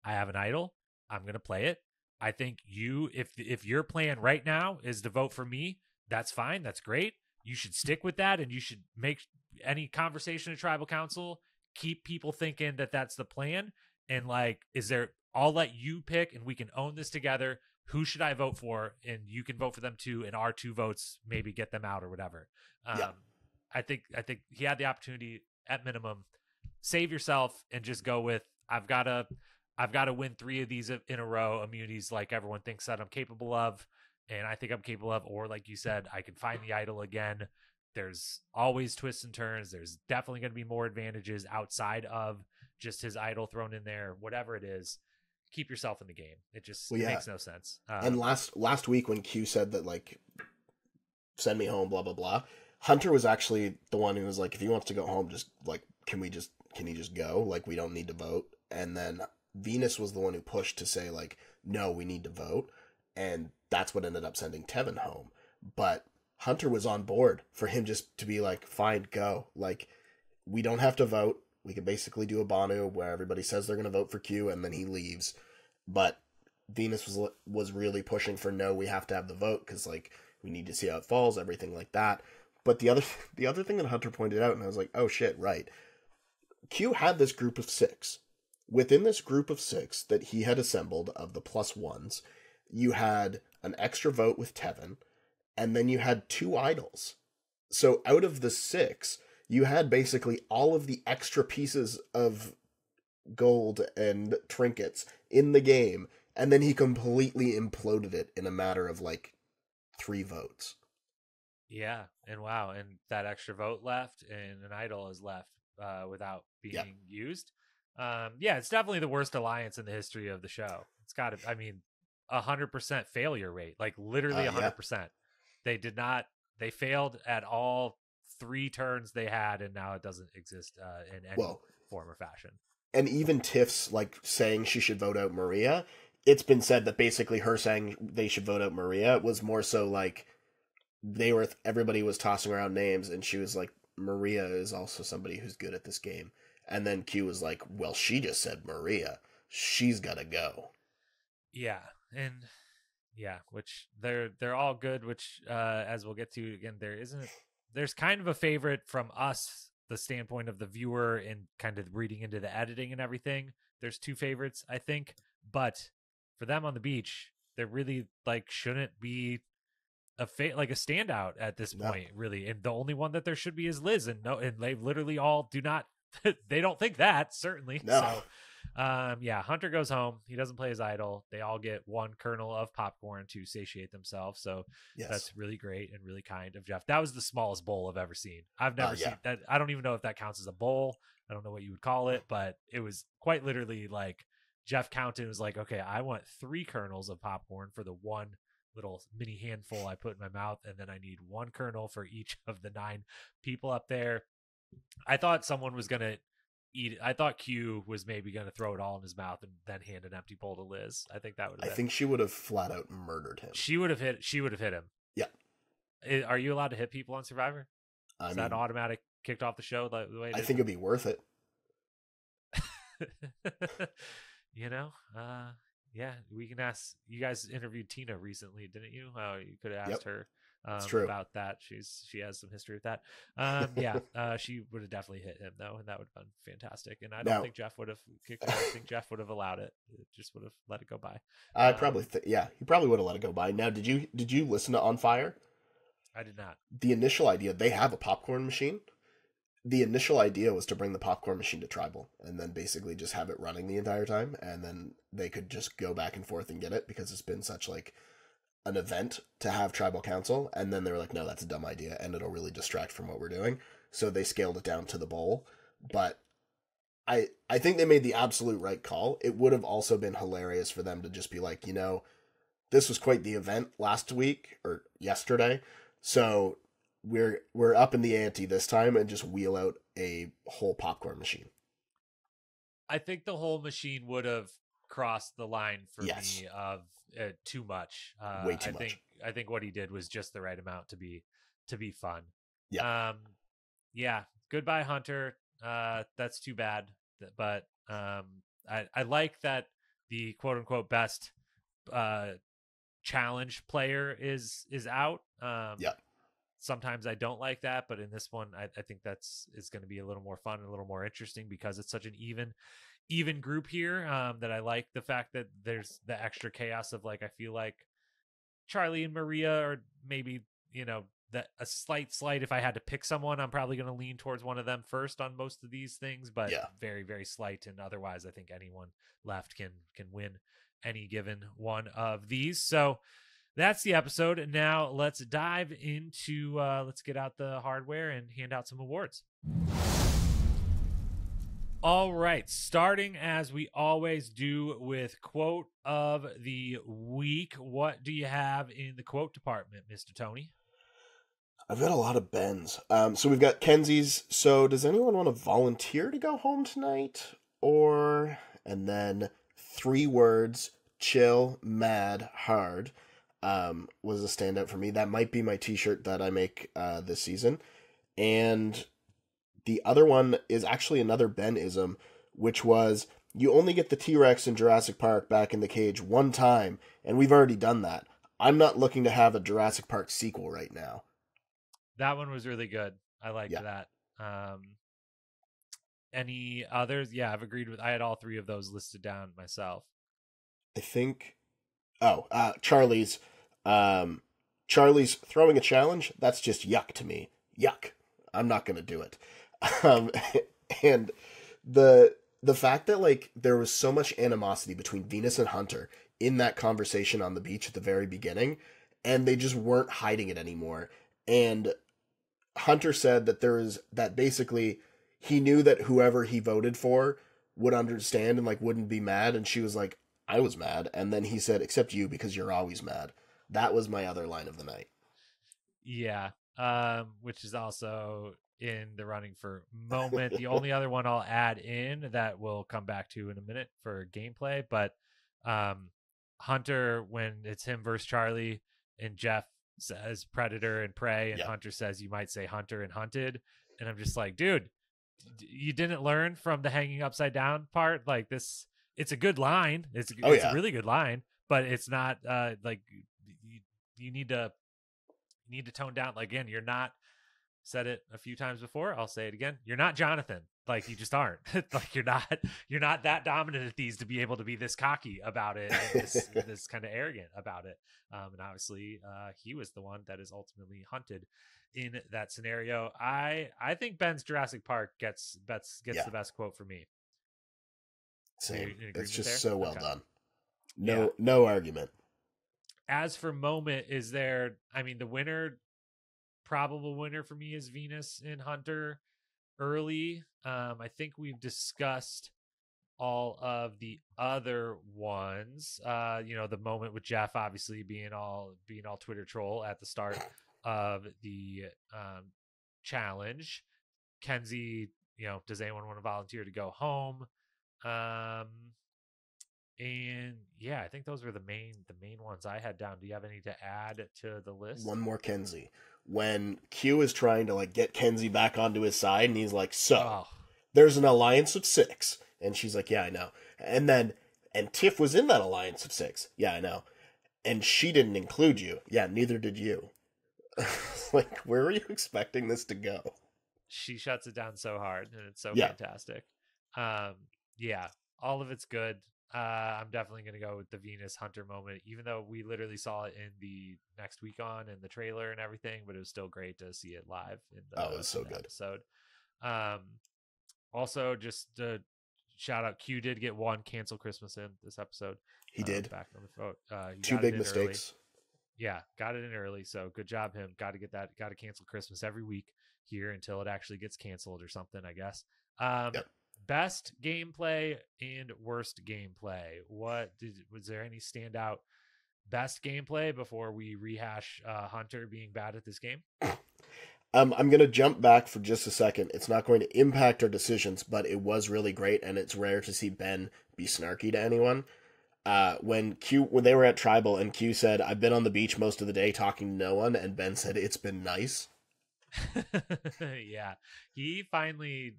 I have an idol, I'm going to play it. I think if your plan right now is to vote for me, that's fine. That's great. you should stick with that, and you should make any conversation at tribal council keep people thinking that that's the plan. And like, I'll let you pick, and we can own this together. Who should I vote for? And you can vote for them too, and our 2 votes maybe get them out or whatever. I think he had the opportunity at minimum, save yourself and just go with, I've got to win 3 of these in a row, immunities like everyone thinks that I'm capable of. And I think I'm capable of, or like you said, I can find the idol again. There's always twists and turns. There's definitely going to be more advantages outside of just his idol thrown in there, whatever it is. Keep yourself in the game. It just makes no sense. And last week when Q said that, like, send me home, blah, blah, blah, Hunter was actually the one who was like, if he wants to go home, just like, can he just go? Like, we don't need to vote. And then Venus was the one who pushed to say, like, no, we need to vote. And that's what ended up sending Tevin home. But Hunter was on board for him just to be like, fine, go. Like, we don't have to vote. We can basically do a Banu where everybody says they're going to vote for Q and then he leaves. But Venus was really pushing for, no, we have to have the vote because, like, we need to see how it falls, everything like that. But the other thing that Hunter pointed out, and I was like, oh shit, right. Q had this group of 6. Within this group of 6 that he had assembled of the +1s, you had an extra vote with Tevin, and then you had 2 idols. So out of the 6, you had basically all of the extra pieces of gold and trinkets in the game, and then he completely imploded it in a matter of like 3 votes. Yeah, and wow, and that extra vote left, and an idol is left without being used. It's definitely the worst alliance in the history of the show. It's got to, 100% failure rate, like literally 100%. They failed at all 3 turns they had, and now it doesn't exist in any form or fashion. And even Tiff's like saying she should vote out Maria, it's been said that basically her saying they should vote out Maria was more so like everybody was tossing around names, and she was like, Maria is also somebody who's good at this game. And then Q was like, well, she just said Maria. She's got to go. Yeah, and which they're all good, which as we'll get to again, there's kind of a favorite from us, the standpoint of the viewer, and kind of reading into the editing and everything. There's 2 favorites, I think, but for them on the beach, there really like shouldn't be a standout at this point, really. And the only one that there should be is Liz, and they literally all do not. They don't think that, certainly. No. So Hunter goes home. He doesn't play his idol. They all get 1 kernel of popcorn to satiate themselves. So that's really great and really kind of Jeff. That was the smallest bowl I've ever seen. I've never seen that. I don't even know if that counts as a bowl. I don't know what you would call it, but it was quite literally like Jeff counted and was like, okay, I want 3 kernels of popcorn for the 1 little mini handful I put in my mouth, and then I need 1 kernel for each of the 9 people up there. I thought someone was going to eat it. I thought Q was maybe going to throw it all in his mouth and then hand an empty bowl to Liz. I think that would have I think she would have flat out murdered him. She would have hit him. Yeah. Are you allowed to hit people on Survivor? Is that automatic kicked off the show the way I think it'd be worth it. We can ask. You guys interviewed Tina recently, didn't you? You could have asked her about that. She has some history with that. She would have definitely hit him though, and that would have been fantastic. And I don't think Jeff would have kicked her. I think Jeff would have allowed it. It just would have let it go by. He probably would have let it go by. Now, did you listen to On Fire? I did not. The initial idea, they have a popcorn machine. The initial idea was to bring the popcorn machine to Tribal and then basically just have it running the entire time, and then they could just go back and forth and get it because it's been such like an event to have Tribal Council. And then they were like, no, that's a dumb idea and it'll really distract from what we're doing. So they scaled it down to the bowl. But I think they made the absolute right call. It would have also been hilarious for them to just be like, this was quite the event last week or yesterday. So we're up in the ante this time and just wheel out a whole popcorn machine. I think the whole machine would have crossed the line for me of too much. Way too much. I think what he did was just the right amount to be fun. Yeah. Goodbye, Hunter. That's too bad. But I like that the quote unquote best challenge player is out. sometimes I don't like that, but in this one, I think is going to be a little more fun and a little more interesting because it's such an even group here. That I like the fact that there's the extra chaos of like I feel like Charlie and Maria, or maybe that a slight. If I had to pick someone, I'm probably going to lean towards one of them first on most of these things, but Yeah. very very slight. And otherwise, I think anyone left can win any given one of these. So that's the episode. Now let's dive into let's get out the hardware and hand out some awards. All right, starting as we always do with quote of the week. What do you have in the quote department, Mr. Tony? I've got a lot of Bens. So we've got Kenzie's. So does anyone want to volunteer to go home tonight? And then 3 words, chill, mad, hard, was a standout for me. That might be my t-shirt that I make this season. And the other one is actually another Ben-ism, which was, you only get the T-Rex in Jurassic Park back in the cage one time, and we've already done that. I'm not looking to have a Jurassic Park sequel right now. That one was really good. I liked that. Any others? Yeah, I've agreed with. I had all 3 of those listed down myself. I think. Charlie's. Charlie's throwing a challenge. That's just yuck to me. Yuck. I'm not gonna do it. And the fact that like there was so much animosity between Venus and Hunter in that conversation on the beach at the very beginning, and they just weren't hiding it anymore. And Hunter said that basically he knew that whoever he voted for would understand and like wouldn't be mad, and she was like, I was mad. And then he said, except you, because you're always mad. That was my other line of the night. Yeah. Which is also in the running for moment. The only other one I'll add in that we'll come back to in a minute for gameplay, but Hunter, when it's him versus Charlie and Jeff says predator and prey, and Hunter says you might say hunter and hunted, and I'm just like, dude, you didn't learn from the hanging upside down part. Like this, it's a good line. It's a really good line, but it's not like you need to tone down. Like, again, you're not, said it a few times before, I'll say it again, you're not Jonathan. Like, you just aren't. Like, you're not that dominant at these to be able to be this cocky about it and this kind of arrogant about it. And obviously he was the one that is ultimately hunted in that scenario. I think Ben's Jurassic Park gets the best quote for me. Same. It's just so well done. No argument. As for moment, is there, I mean, the probable winner for me is Venus and Hunter early. I think we've discussed all of the other ones. The moment with Jeff obviously being all Twitter troll at the start of the challenge. Kenzie, does anyone want to volunteer to go home? And yeah, I think those were the main ones I had down. Do you have any to add to the list? One more Kenzie. When Q is trying to like get Kenzie back onto his side, and he's like, there's an alliance of 6. And she's like, yeah, I know. And Tiff was in that alliance of 6. Yeah, I know. And she didn't include you. Yeah, neither did you. Like, where were you expecting this to go? She shuts it down so hard, and it's so fantastic. Yeah, all of it's good. I'm definitely going to go with the Venus Hunter moment, even though we literally saw it in the next week on in the trailer and everything, but it was still great to see it live in the, it was so good episode. Also, just to shout out, Q did get 1 cancel Christmas in this episode. He did. Back on the phone. 2 big mistakes. Early. Yeah, got it in early, so good job him. Got to get that. Got to cancel Christmas every week here until it actually gets canceled or something, I guess. Best gameplay and worst gameplay. Was there any standout best gameplay before we rehash Hunter being bad at this game? I'm going to jump back for just a second. It's not going to impact our decisions, but it was really great, and it's rare to see Ben be snarky to anyone. When they were at Tribal and Q said, I've been on the beach most of the day talking to no one, and Ben said, it's been nice. Yeah, he finally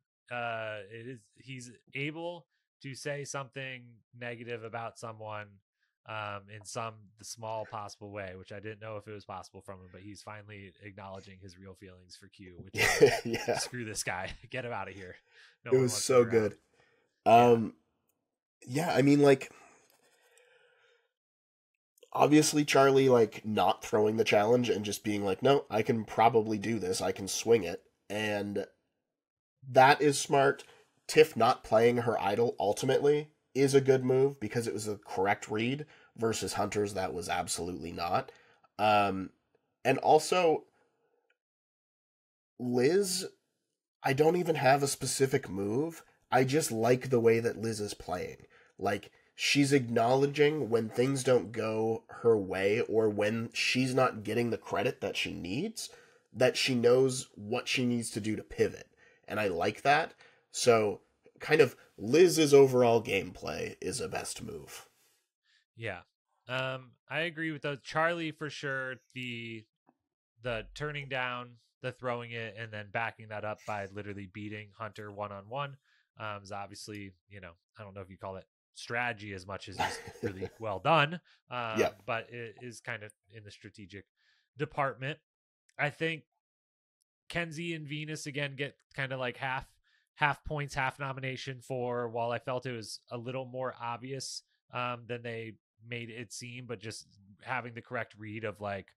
he's able to say something negative about someone in the small possible way, which I didn't know if it was possible from him, but he's finally acknowledging his real feelings for Q, which is Yeah, screw this guy, get him out of here. No it one was wants so him around. good. Yeah, I mean, like, obviously Charlie, like, not throwing the challenge and just being like, no, I can probably do this, I can swing it, and that is smart. Tiff not playing her idol ultimately is a good move because it was a correct read versus Hunter's that was absolutely not. And also, Liz, I don't even have a specific move. I just like the way that Liz is playing. Like, she's acknowledging when things don't go her way or when she's not getting the credit that she needs, that she knows what she needs to do to pivot. And I like that. So, kind of, Liz's overall gameplay is a best move. Yeah. I agree with those. Charlie, for sure, the turning down, the throwing it, and then backing that up by literally beating Hunter one-on-one is obviously, I don't know if you call it strategy as much as just really well done, Yeah. but it is kind of in the strategic department. I think Kenzie and Venus again get kind of like half points, half nomination for, while I felt it was a little more obvious than they made it seem, but just having the correct read of like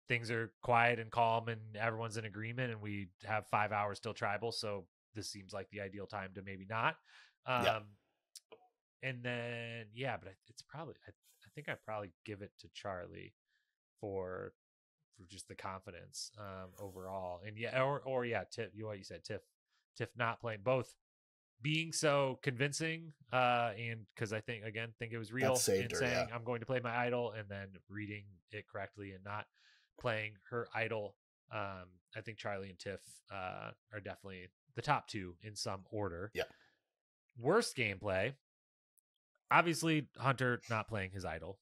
things are quiet and calm and everyone's in agreement and we have 5 hours till tribal, so this seems like the ideal time to maybe not. Yeah. And then but it's probably I think I probably give it to Charlie for just the confidence overall. And Tiff, what you said, Tiff not playing, both being so convincing and because I think it was real in saying I'm going to play my idol and then reading it correctly and not playing her idol. I think Charlie and Tiff are definitely the top two in some order. Yeah. Worst gameplay, obviously Hunter not playing his idol,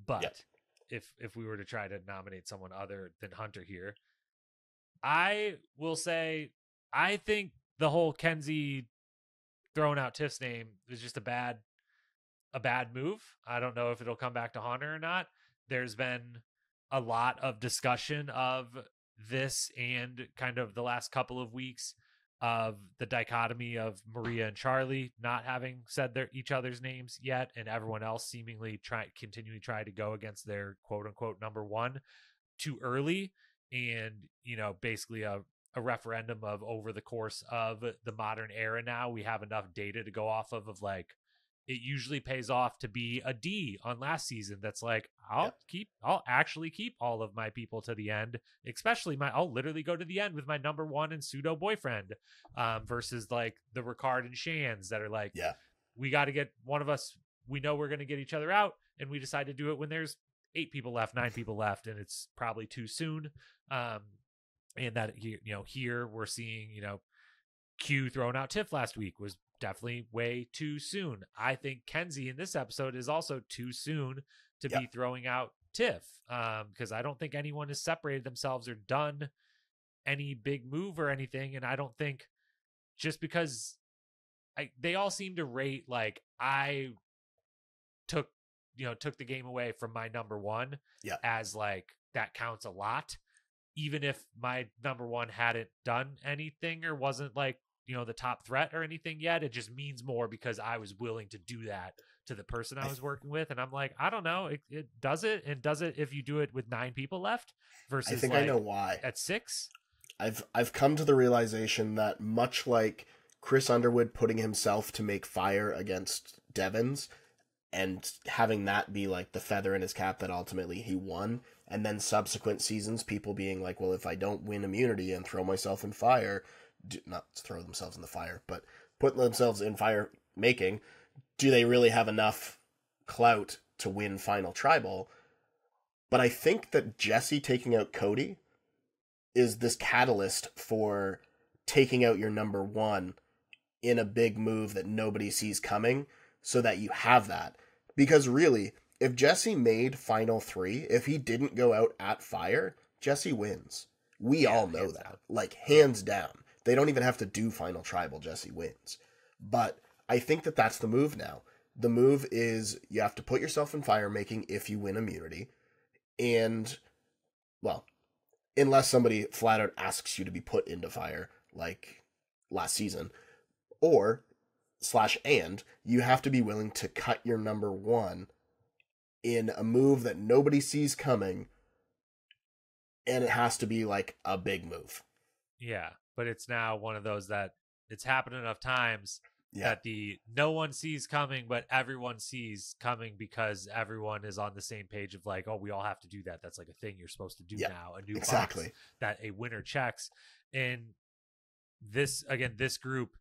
but if we were to try to nominate someone other than Hunter here, I will say I think the whole Kenzie throwing out Tiff's name is just a bad move. I don't know if it'll come back to Hunter or not. There's been a lot of discussion of this and kind of the last couple of weeks of the dichotomy of Maria and Charlie not having said each other's names yet, and everyone else seemingly continually try to go against their quote unquote number one too early. And, basically a referendum of over the course of the modern era now, we have enough data to go off of like, it usually pays off to be a D on last season. That's like, I'll actually keep all of my people to the end, especially I'll literally go to the end with my number one and pseudo boyfriend, versus like the Ricard and Shans that are like, we got to get one of us. We know we're going to get each other out. And we decide to do it when there's 8 people left, 9 people left, and it's probably too soon. And that, here we're seeing, Q throwing out Tiff last week was definitely way too soon. I think Kenzie in this episode is also too soon to be throwing out Tiff, because I don't think anyone has separated themselves or done any big move or anything. And I don't think just because they all seem to rate like I took the game away from my number one as like that counts a lot, even if my number one hadn't done anything or wasn't like, the top threat or anything yet. It just means more because I was willing to do that to the person I was working with. And I'm like, I don't know. It does it. And does it if you do it with 9 people left versus I think I know why. At 6? I've come to the realization that much like Chris Underwood putting himself to make fire against Devons and having that be like the feather in his cap that ultimately he won, and then subsequent seasons people being like, well, if I don't win immunity and throw myself in fire, not throw themselves in the fire, but put themselves in fire making, do they really have enough clout to win final tribal? But I think that Jesse taking out Cody is this catalyst for taking out your number one in a big move that nobody sees coming, so that you have that. Because really, if Jesse made final 3, if he didn't go out at fire, Jesse wins. We all know that. Down. Like, hands down. They don't even have to do final tribal. Jesse wins. But I think that that's the move now. The move is you have to put yourself in fire making if you win immunity. And, well, unless somebody flat out asks you to be put into fire, like last season, or /and you have to be willing to cut your number 1 in a move that nobody sees coming, and it has to be like a big move. Yeah, but it's now one of those that it's happened enough times that no one sees coming, but everyone sees coming because everyone is on the same page of like, oh, we all have to do that. That's like a thing you're supposed to do now. A new box that a winner checks. And this group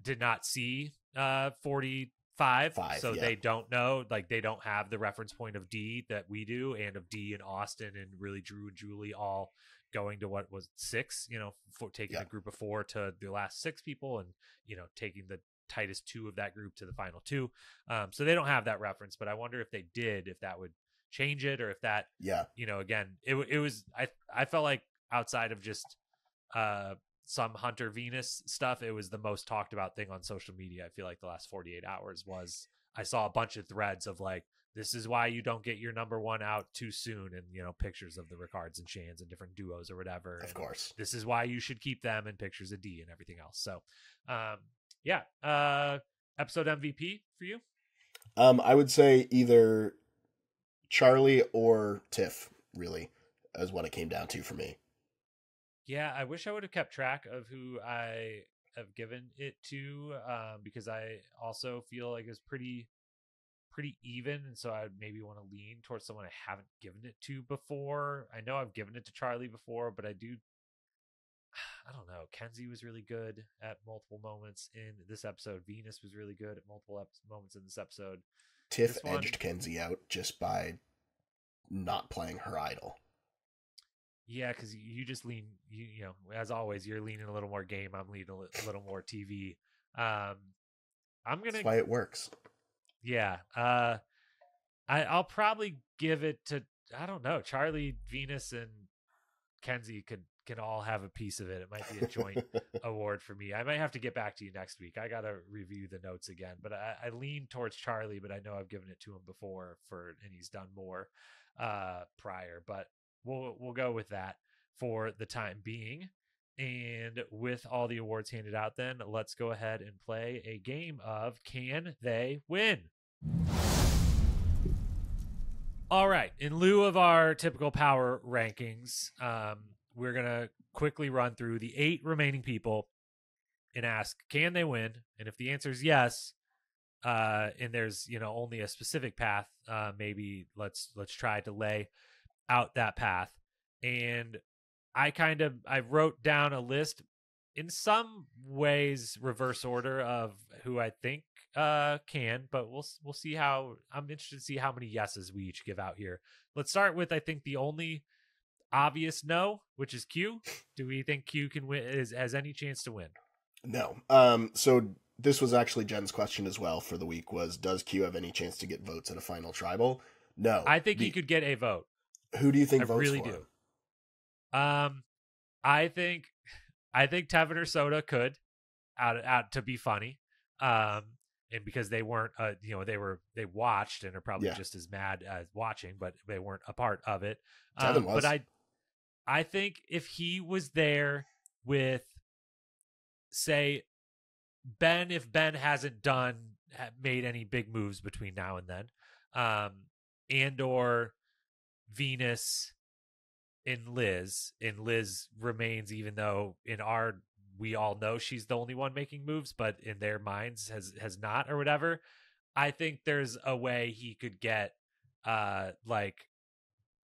did not see 45, so they don't know. Like, they don't have the reference point of D that we do, and of D and Austin and really Drew and Julie all going to what was 6, for taking a group of 4 to the last 6 people, and taking the tightest 2 of that group to the final 2. So they don't have that reference, but I wonder if they did, if that would change it, or if that again, it was I felt like outside of just some Hunter Venus stuff, it was the most talked about thing on social media. I feel like the last 48 hours was, I saw a bunch of threads of like, this is why you don't get your number 1 out too soon, and pictures of the Ricards and Shans and different duos or whatever. Of course, this is why you should keep them, and pictures of D and everything else. So episode MVP for you? I would say either Charlie or Tiff, really, is what it came down to for me. Yeah, I wish I would have kept track of who I have given it to, because I also feel like it's pretty even, and so I maybe want to lean towards someone I haven't given it to before. I know I've given it to Charlie before, but I don't know. Kenzie was really good at multiple moments in this episode. Venus was really good at multiple moments in this episode. Tiff edged Kenzie out just by not playing her idol. Yeah, because you just lean, as always, you're leaning a little more game. I'm leaning a little more TV. That's why it works. Yeah. I'll probably give it to, I don't know, Charlie, Venus, and Kenzie can all have a piece of it. It might be a joint award for me. I might have to get back to you next week. I got to review the notes again, but I lean towards Charlie, but I know I've given it to him before and he's done more prior, but we'll go with that for the time being. And with all the awards handed out, then let's go ahead and play a game of Can They Win? All right. In lieu of our typical power rankings, we're going to quickly run through the 8 remaining people and ask, can they win? And if the answer is yes, and there's, only a specific path, maybe let's try to lay out that path. And I wrote down a list in some ways reverse order of who I think can, but we'll see how. I'm interested to see how many yeses we each give out here. Let's start with, I think, the only obvious no, which is Q. Do we think Q can win? Has any chance to win? No. So this was actually Jen's question as well for the week, was does Q have any chance to get votes at a final tribal? No. I think he could get a vote. Who do you think votes really for do. I think Tevin or Soda could out to be funny. And because they weren't, they watched and are probably just as mad as watching, but they weren't a part of it. Tevin was. But I think if he was there with, say, Ben, if Ben hasn't made any big moves between now and then, and or Venus and Liz remains, even though we all know she's the only one making moves, but in their minds has not, or whatever. I think there's a way he could get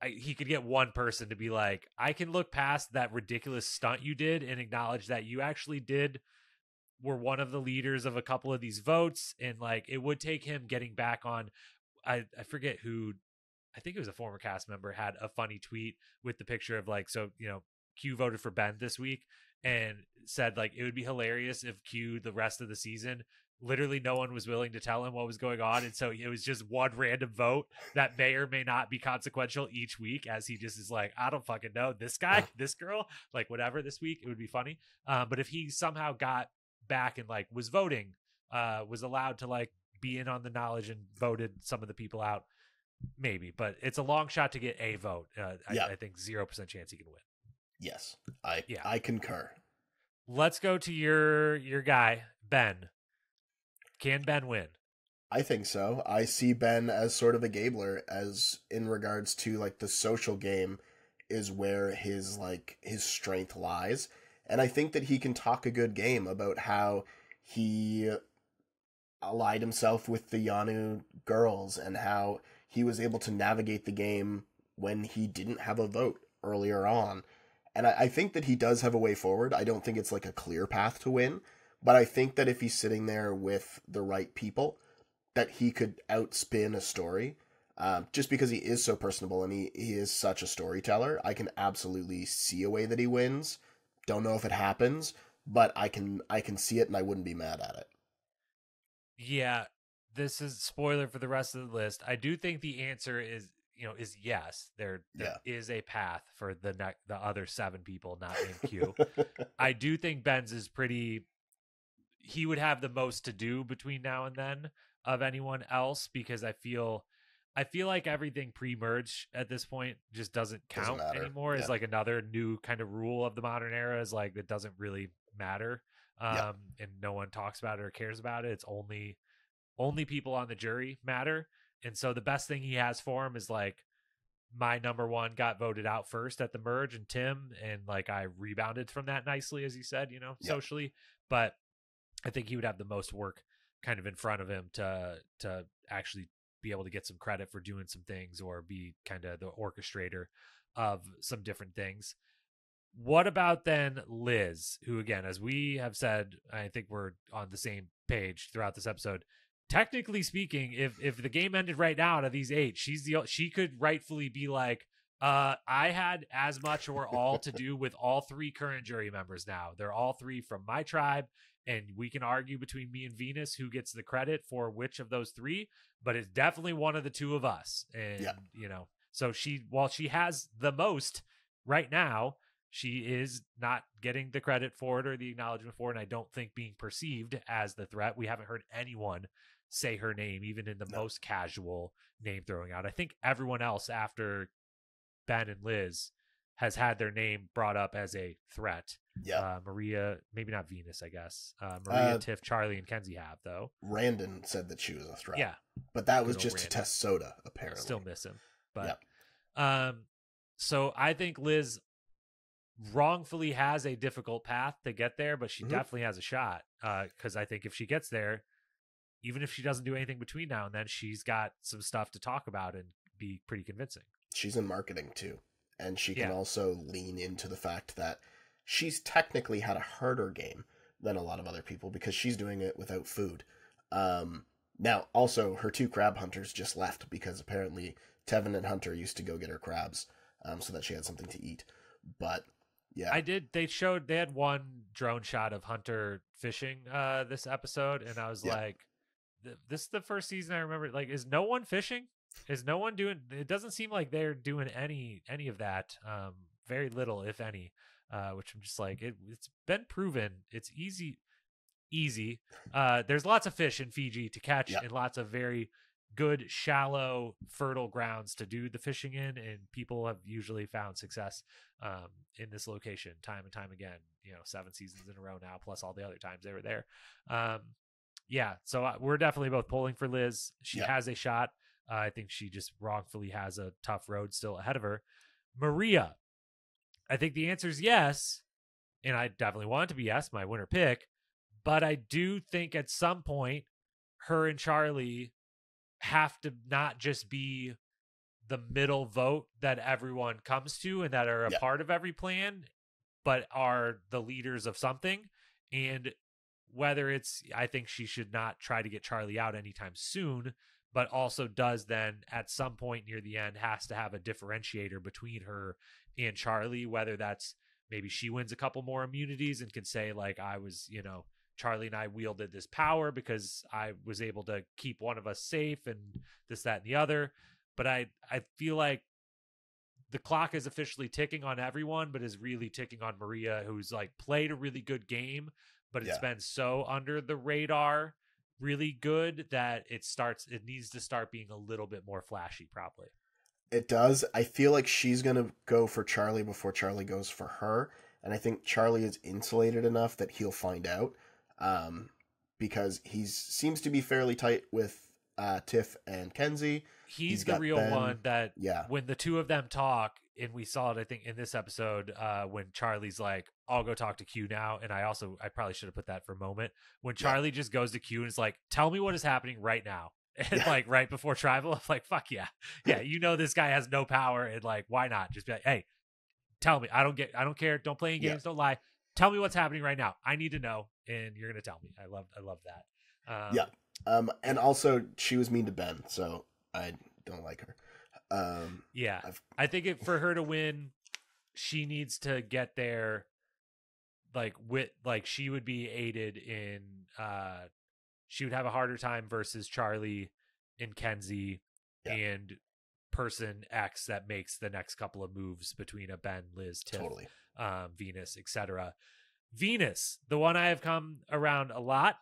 he could get one person to be like, I can look past that ridiculous stunt you did and acknowledge that you actually were one of the leaders of a couple of these votes. And like, it would take him getting back on, I forget who, I think it was a former cast member, had a funny tweet with the picture of like, so, Q voted for Ben this week and said like, it would be hilarious if Q the rest of the season, literally no one was willing to tell him what was going on. And so it was just one random vote that may or may not be consequential each week, as he just is like, I don't fucking know, this guy, this girl, like whatever this week, it would be funny. But if he somehow got back and like was voting, was allowed to like be in on the knowledge and voted some of the people out? Maybe, but it's a long shot to get a vote. I think 0% chance he can win. Yes, I concur. Let's go to your guy, Ben. Can Ben win? I think so. I see Ben as sort of a Gabler, as in regards to like the social game is where his strength lies. And I think that he can talk a good game about how he allied himself with the Yanu girls and how he was able to navigate the game when he didn't have a vote earlier on. And I think that he does have a way forward. I don't think it's like a clear path to win, but I think that if he's sitting there with the right people, that he could outspin a story. Just because he is so personable and he is such a storyteller, I can absolutely see a way that he wins. Don't know if it happens, but I can see it and I wouldn't be mad at it. Yeah, this is spoiler for the rest of the list. I do think the answer is yes. There is a path for the other 7 people not named Q. I do think Ben's is pretty. He would have the most to do between now and then of anyone else, because I feel like everything pre-merge at this point just doesn't count anymore. Is like another new kind of rule of the modern era, is like that doesn't really matter. And no one talks about it or cares about it. It's only people on the jury matter. And so the best thing he has for him is like, my number 1 got voted out first at the merge, and Tim, and like I rebounded from that nicely, as you said, socially. But I think he would have the most work kind of in front of him to actually be able to get some credit for doing some things or be kind of the orchestrator of some different things. What about then Liz, who, again, as we have said, I think we're on the same page throughout this episode. Technically speaking, if the game ended right now out of these 8, she could rightfully be like, I had as much or all to do with all 3 current jury members now. They're all 3 from my tribe, and we can argue between me and Venus who gets the credit for which of those 3, but it's definitely one of the 2 of us. And, so while she has the most right now, she is not getting the credit for it or the acknowledgement for it, and I don't think being perceived as the threat. We haven't heard anyone say her name, even in the most casual name throwing out. I think everyone else after Ben and Liz has had their name brought up as a threat. Maria, maybe not Venus, I guess. Maria, Tiff, Charlie, and Kenzie have, though. Randon said that she was a threat. Yeah. But that was just to test Soda, apparently. Still miss him. But so I think Liz wrongfully has a difficult path to get there, but she definitely has a shot. Because I think if she gets there, even if she doesn't do anything between now and then, she's got some stuff to talk about and be pretty convincing. She's in marketing too. And she can also lean into the fact that she's technically had a harder game than a lot of other people because she's doing it without food. Now, also, her 2 crab hunters just left because apparently Tevin and Hunter used to go get her crabs so that she had something to eat. But, yeah. They had one drone shot of Hunter fishing this episode, and I was like, this is the first season I remember. Like, is no one fishing? Is no one doing? It doesn't seem like they're doing any of that. Very little, if any. Which I'm just like, it's been proven. It's easy. There's lots of fish in Fiji to catch, and lots of very good, shallow, fertile grounds to do the fishing in, and people have usually found success in this location time and time again. 7 seasons in a row now, plus all the other times they were there. So we're definitely both pulling for Liz. She has a shot. I think she just wrongfully has a tough road still ahead of her. Maria, I think the answer is yes, and I definitely want it to be yes, my winner pick. But I do think at some point, her and Charlie have to not just be the middle vote that everyone comes to and that are a part of every plan, but are the leaders of something. And whether it's, I think she should not try to get Charlie out anytime soon, but also does then at some point near the end has to have a differentiator between her and Charlie, whether that's maybe she wins a couple more immunities and can say like, I was, Charlie and I wielded this power because I was able to keep one of us safe and this, that, and the other. But I feel like the clock is officially ticking on everyone, but is really ticking on Maria, who's like played a really good game, but it's been so under the radar really good that it needs to start being a little bit more flashy, probably. It does. I feel like she's going to go for Charlie before Charlie goes for her. And I think Charlie is insulated enough that he'll find out. Because he seems to be fairly tight with Tiff and Kenzie. He's the real one that when the two of them talk, and we saw it, I think, in this episode, when Charlie's like, I'll go talk to Q now. And I probably should have put that for a moment. When Charlie just goes to Q and is like, tell me what is happening right now. And like right before tribal, I'm like, fuck yeah. Yeah, this guy has no power, and like, why not? Just be like, hey, tell me. I don't care. Don't play any games, don't lie. Tell me what's happening right now. I need to know, and you're gonna tell me. I love that. And also she was mean to Ben, so I don't like her. I think for her to win, she needs to get there she would be aided in she would have a harder time versus Charlie and Kenzie and person X that makes the next couple of moves between a Ben, Liz, Tiff, Venus, etc. Venus, the one I have come around a lot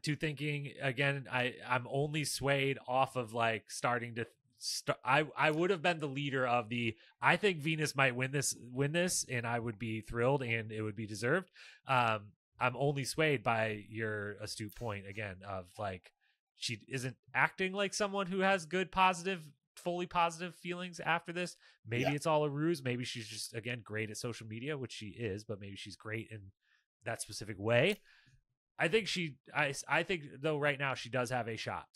to thinking again. I'm only swayed off of like starting to. I would have been the leader of I think Venus might win this, and I would be thrilled, and it would be deserved. I'm only swayed by your astute point again of like she isn't acting like someone who has good, fully positive feelings after this. Maybe it's all a ruse. Maybe she's just again great at social media, which she is, but maybe she's great in that specific way. I think I think though right now she does have a shot.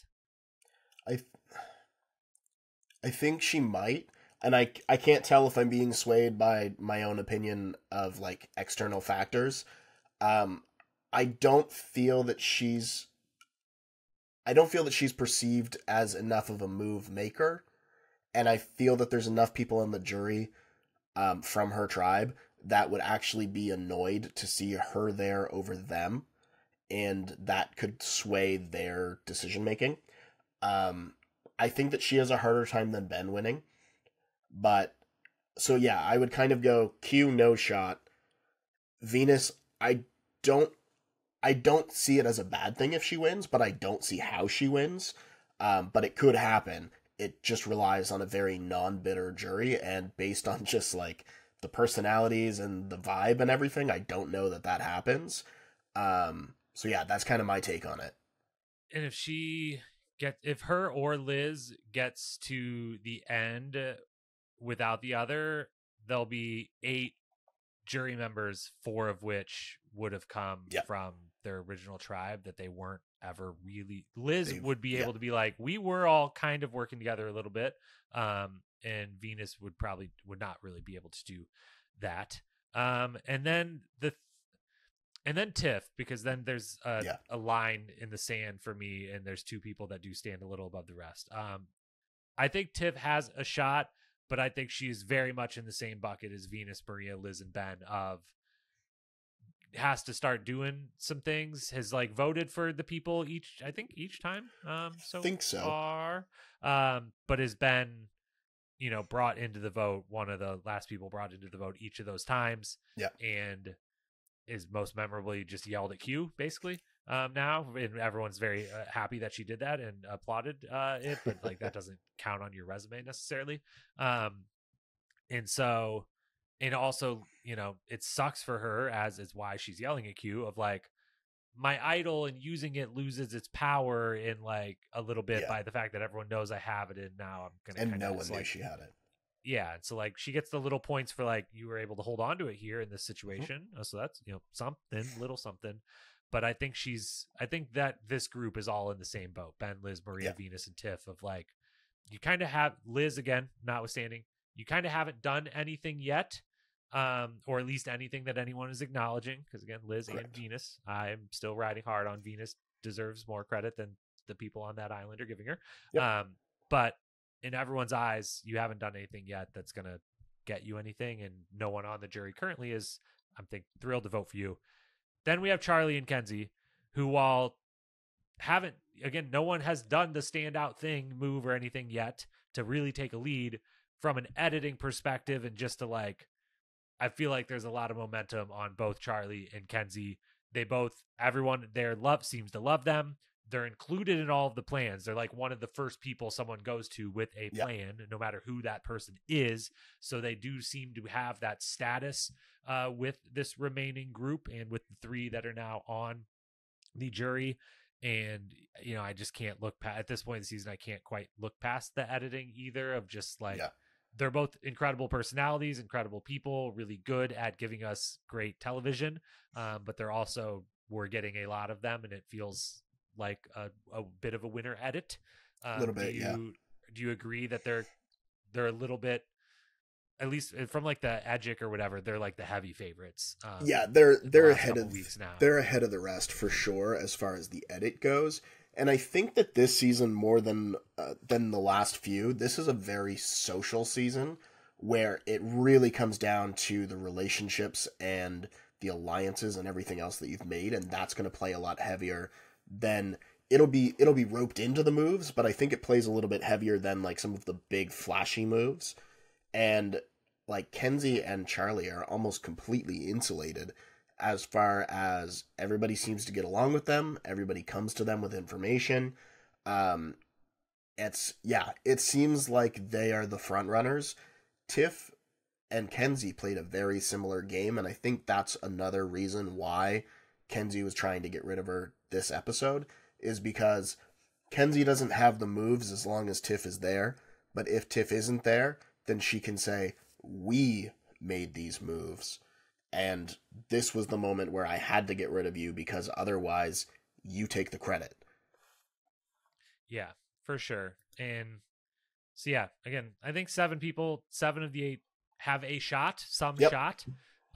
I think she might, and I can't tell if I'm being swayed by my own opinion of like external factors. I don't feel that she's perceived as enough of a move maker, and I feel that there's enough people in the jury from her tribe that would actually be annoyed to see her there over them, and that could sway their decision making. I think that she has a harder time than Ben winning, but so yeah, I would kind of go Q, no shot. Venus, I don't see it as a bad thing if she wins, but I don't see how she wins. But it could happen. It just relies on a very non-bitter jury, and based on just like the personalities and the vibe and everything, I don't know that happens. So yeah, that's kind of my take on it. And if her or Liz gets to the end without the other, there'll be 8 jury members, 4 of which would have come from their original tribe that they weren't ever really. Liz would be able to be like, we were all kind of working together a little bit, and Venus would not really be able to do that. And then Tiff, because then there's a line in the sand for me, and there's 2 people that do stand a little above the rest. I think Tiff has a shot, but I think she's very much in the same bucket as Venus, Maria, Liz, and Ben of has to start doing some things, has like voted for the people each time so far. But has been, brought into the vote, one of the last people brought into the vote each of those times. Yeah. And is most memorably just yelled at Q basically now, and everyone's very happy that she did that and applauded it, but like that doesn't count on your resume necessarily. And so, and also, it sucks for her, as is why she's yelling at Q of like, my idol and using it loses its power in like a little bit by the fact that everyone knows I have it, and now I'm gonna, and no one knew she had it. Yeah, and so like she gets the little points for like you were able to hold on to it here in this situation. Mm-hmm. So that's little something. But I think that this group is all in the same boat. Ben, Liz, Maria, Venus, and Tiff of like, you kind of have Liz again, notwithstanding, you kind of haven't done anything yet, or at least anything that anyone is acknowledging. Because again, Liz and Venus, I'm still riding hard on Venus, deserves more credit than the people on that island are giving her. Yep. But in everyone's eyes, you haven't done anything yet that's going to get you anything, and no one on the jury currently is, thrilled to vote for you. Then we have Charlie and Kenzie, who, while no one has done the standout thing, move, or anything yet to really take a lead from an editing perspective, and just to like, I feel like there's a lot of momentum on both Charlie and Kenzie. Everyone there seems to love them. they're included in all of the plans. They're like one of the first people someone goes to with a plan, no matter who that person is. So they do seem to have that status with this remaining group and with the 3 that are now on the jury. And, you know, I just can't look past, at this point in the season, I can't quite look past the editing either, of just like, they're both incredible personalities, incredible people, really good at giving us great television. But they're also, we're getting a lot of them, and it feels like a bit of a winner edit. A little bit, do you agree that they're a little bit, at least from like the Edgic or whatever, they're like the heavy favorites? They're ahead of weeks now. They're ahead of the rest for sure as far as the edit goes. And I think that this season, more than the last few, this is a very social season where it really comes down to the relationships and the alliances and everything else that you've made, and that's going to play a lot heavier than it'll be roped into the moves, but I think it plays a little bit heavier than like some of the big flashy moves. And like Kenzie and Charlie are almost completely insulated as far as everybody seems to get along with them. Everybody comes to them with information. It seems like they are the front runners. Tiff and Kenzie played a very similar game, and I think that's another reason why Kenzie was trying to get rid of her this episode, is because Kenzie doesn't have the moves as long as Tiff is there, but if Tiff isn't there, then she can say, we made these moves, and this was the moment where I had to get rid of you because otherwise you take the credit. Yeah, for sure. And so, yeah, again, I think 7 of the 8 have a shot, shot.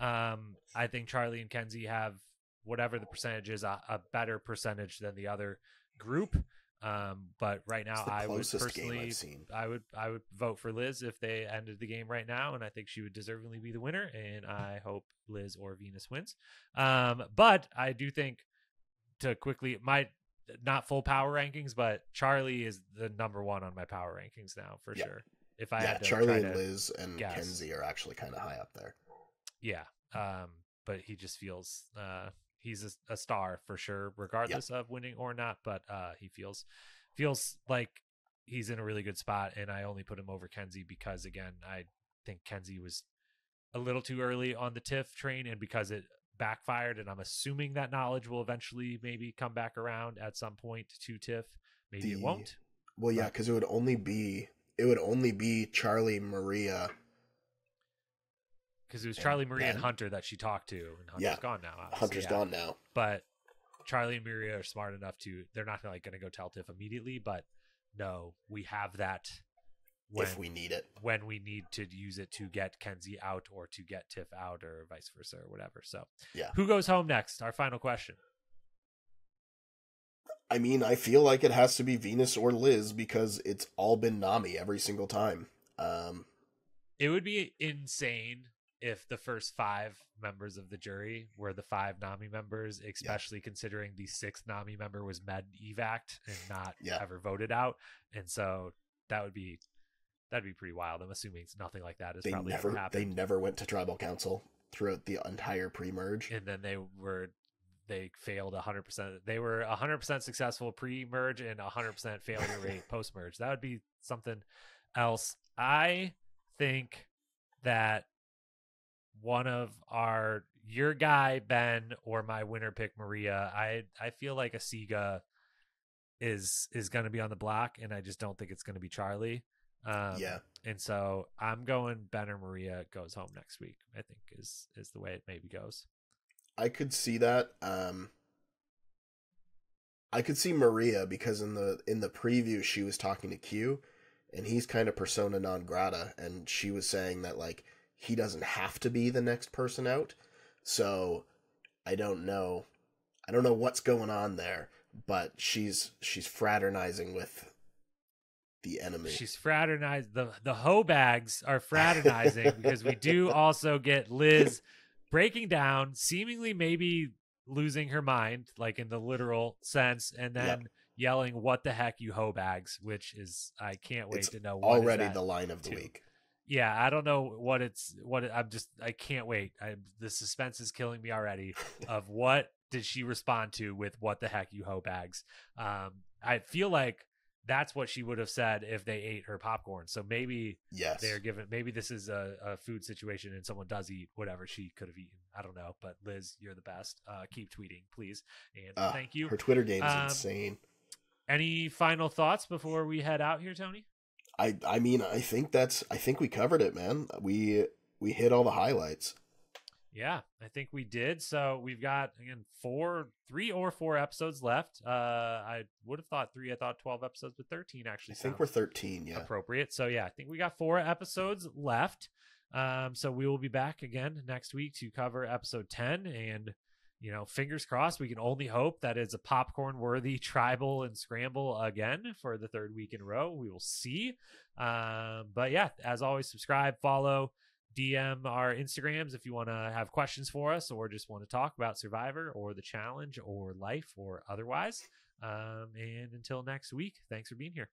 I think Charlie and Kenzie have, whatever the percentage is, a better percentage than the other group. But right now, I would personally, I would vote for Liz if they ended the game right now, and I think she would deservingly be the winner. And I hope Liz or Venus wins. But I do think, to quickly, not full power rankings, but Charlie is the number 1 on my power rankings now for sure. If I had to Charlie and Liz and Kenzie are actually kind of high up there. Yeah. But he just feels he's a star for sure, regardless of winning or not. But he feels like he's in a really good spot, and I only put him over Kenzie because, again, I think Kenzie was a little too early on the Tiff train, and because it backfired, and I'm assuming that knowledge will eventually maybe come back around at some point to Tiff. Maybe it won't. Well, yeah, because it would only be Charlie, Maria. Because it was Charlie, Maria, and Hunter that she talked to, and Hunter's gone now. Obviously. Hunter's gone now. But Charlie and Maria are smart enough they're not going to go tell Tiff immediately, but no, we have that if we need it. When we need to use it to get Kenzie out or to get Tiff out or vice versa or whatever. So, who goes home next? Our final question. I mean, I feel like it has to be Venus or Liz because it's all been Nami every single time. It would be insane if the first 5 members of the jury were the 5 Nami members, especially considering the 6th Nami member was med evac'd and not ever voted out. And so that'd be pretty wild. I'm assuming nothing like that has probably ever happened. They never went to tribal council throughout the entire pre-merge. And then they failed 100%. They were 100% successful pre-merge and 100% failure rate post-merge. That would be something else. I think that one of your guy Ben or my winner pick Maria, I feel like Asiga is going to be on the block, and I just don't think it's going to be Charlie. And so I'm going Ben or Maria goes home next week, I think is the way it maybe goes. I could see that. I could see Maria because in the preview she was talking to Q, and he's kind of persona non grata, and she was saying that like he doesn't have to be the next person out. So I don't know what's going on there, but she's fraternizing with the enemy. She's fraternized. The hoe bags are fraternizing because we do also get Liz breaking down, seemingly maybe losing her mind, like in the literal sense, and then yelling, "What the heck, you hoe bags?" Which is, I can't wait to know. What already the line of the week. Yeah, I don't know I can't wait. The suspense is killing me already of what did she respond to with "What the heck, you hoe bags"? I feel like that's what she would have said if they ate her popcorn. So maybe they're given. Maybe this is a food situation, and someone does eat whatever she could have eaten. I don't know, but Liz, you're the best. Keep tweeting, please, and thank you. Her Twitter game is insane. Any final thoughts before we head out here, Tony? I mean, I think we covered it, man. We hit all the highlights. Yeah, I think we did. So we've got, again, 3 or 4 episodes left. I would have thought 3. I thought 12 episodes, but 13 actually. I think we're 13. Yeah, appropriate. So yeah, I think we got 4 episodes left. So we will be back again next week to cover episode 10, and fingers crossed. We can only hope that it's a popcorn worthy tribal and scramble again for the 3rd week in a row. We will see. But yeah, as always, subscribe, follow, DM our Instagrams if you want to have questions for us or just want to talk about Survivor or the challenge or life or otherwise. And until next week, thanks for being here.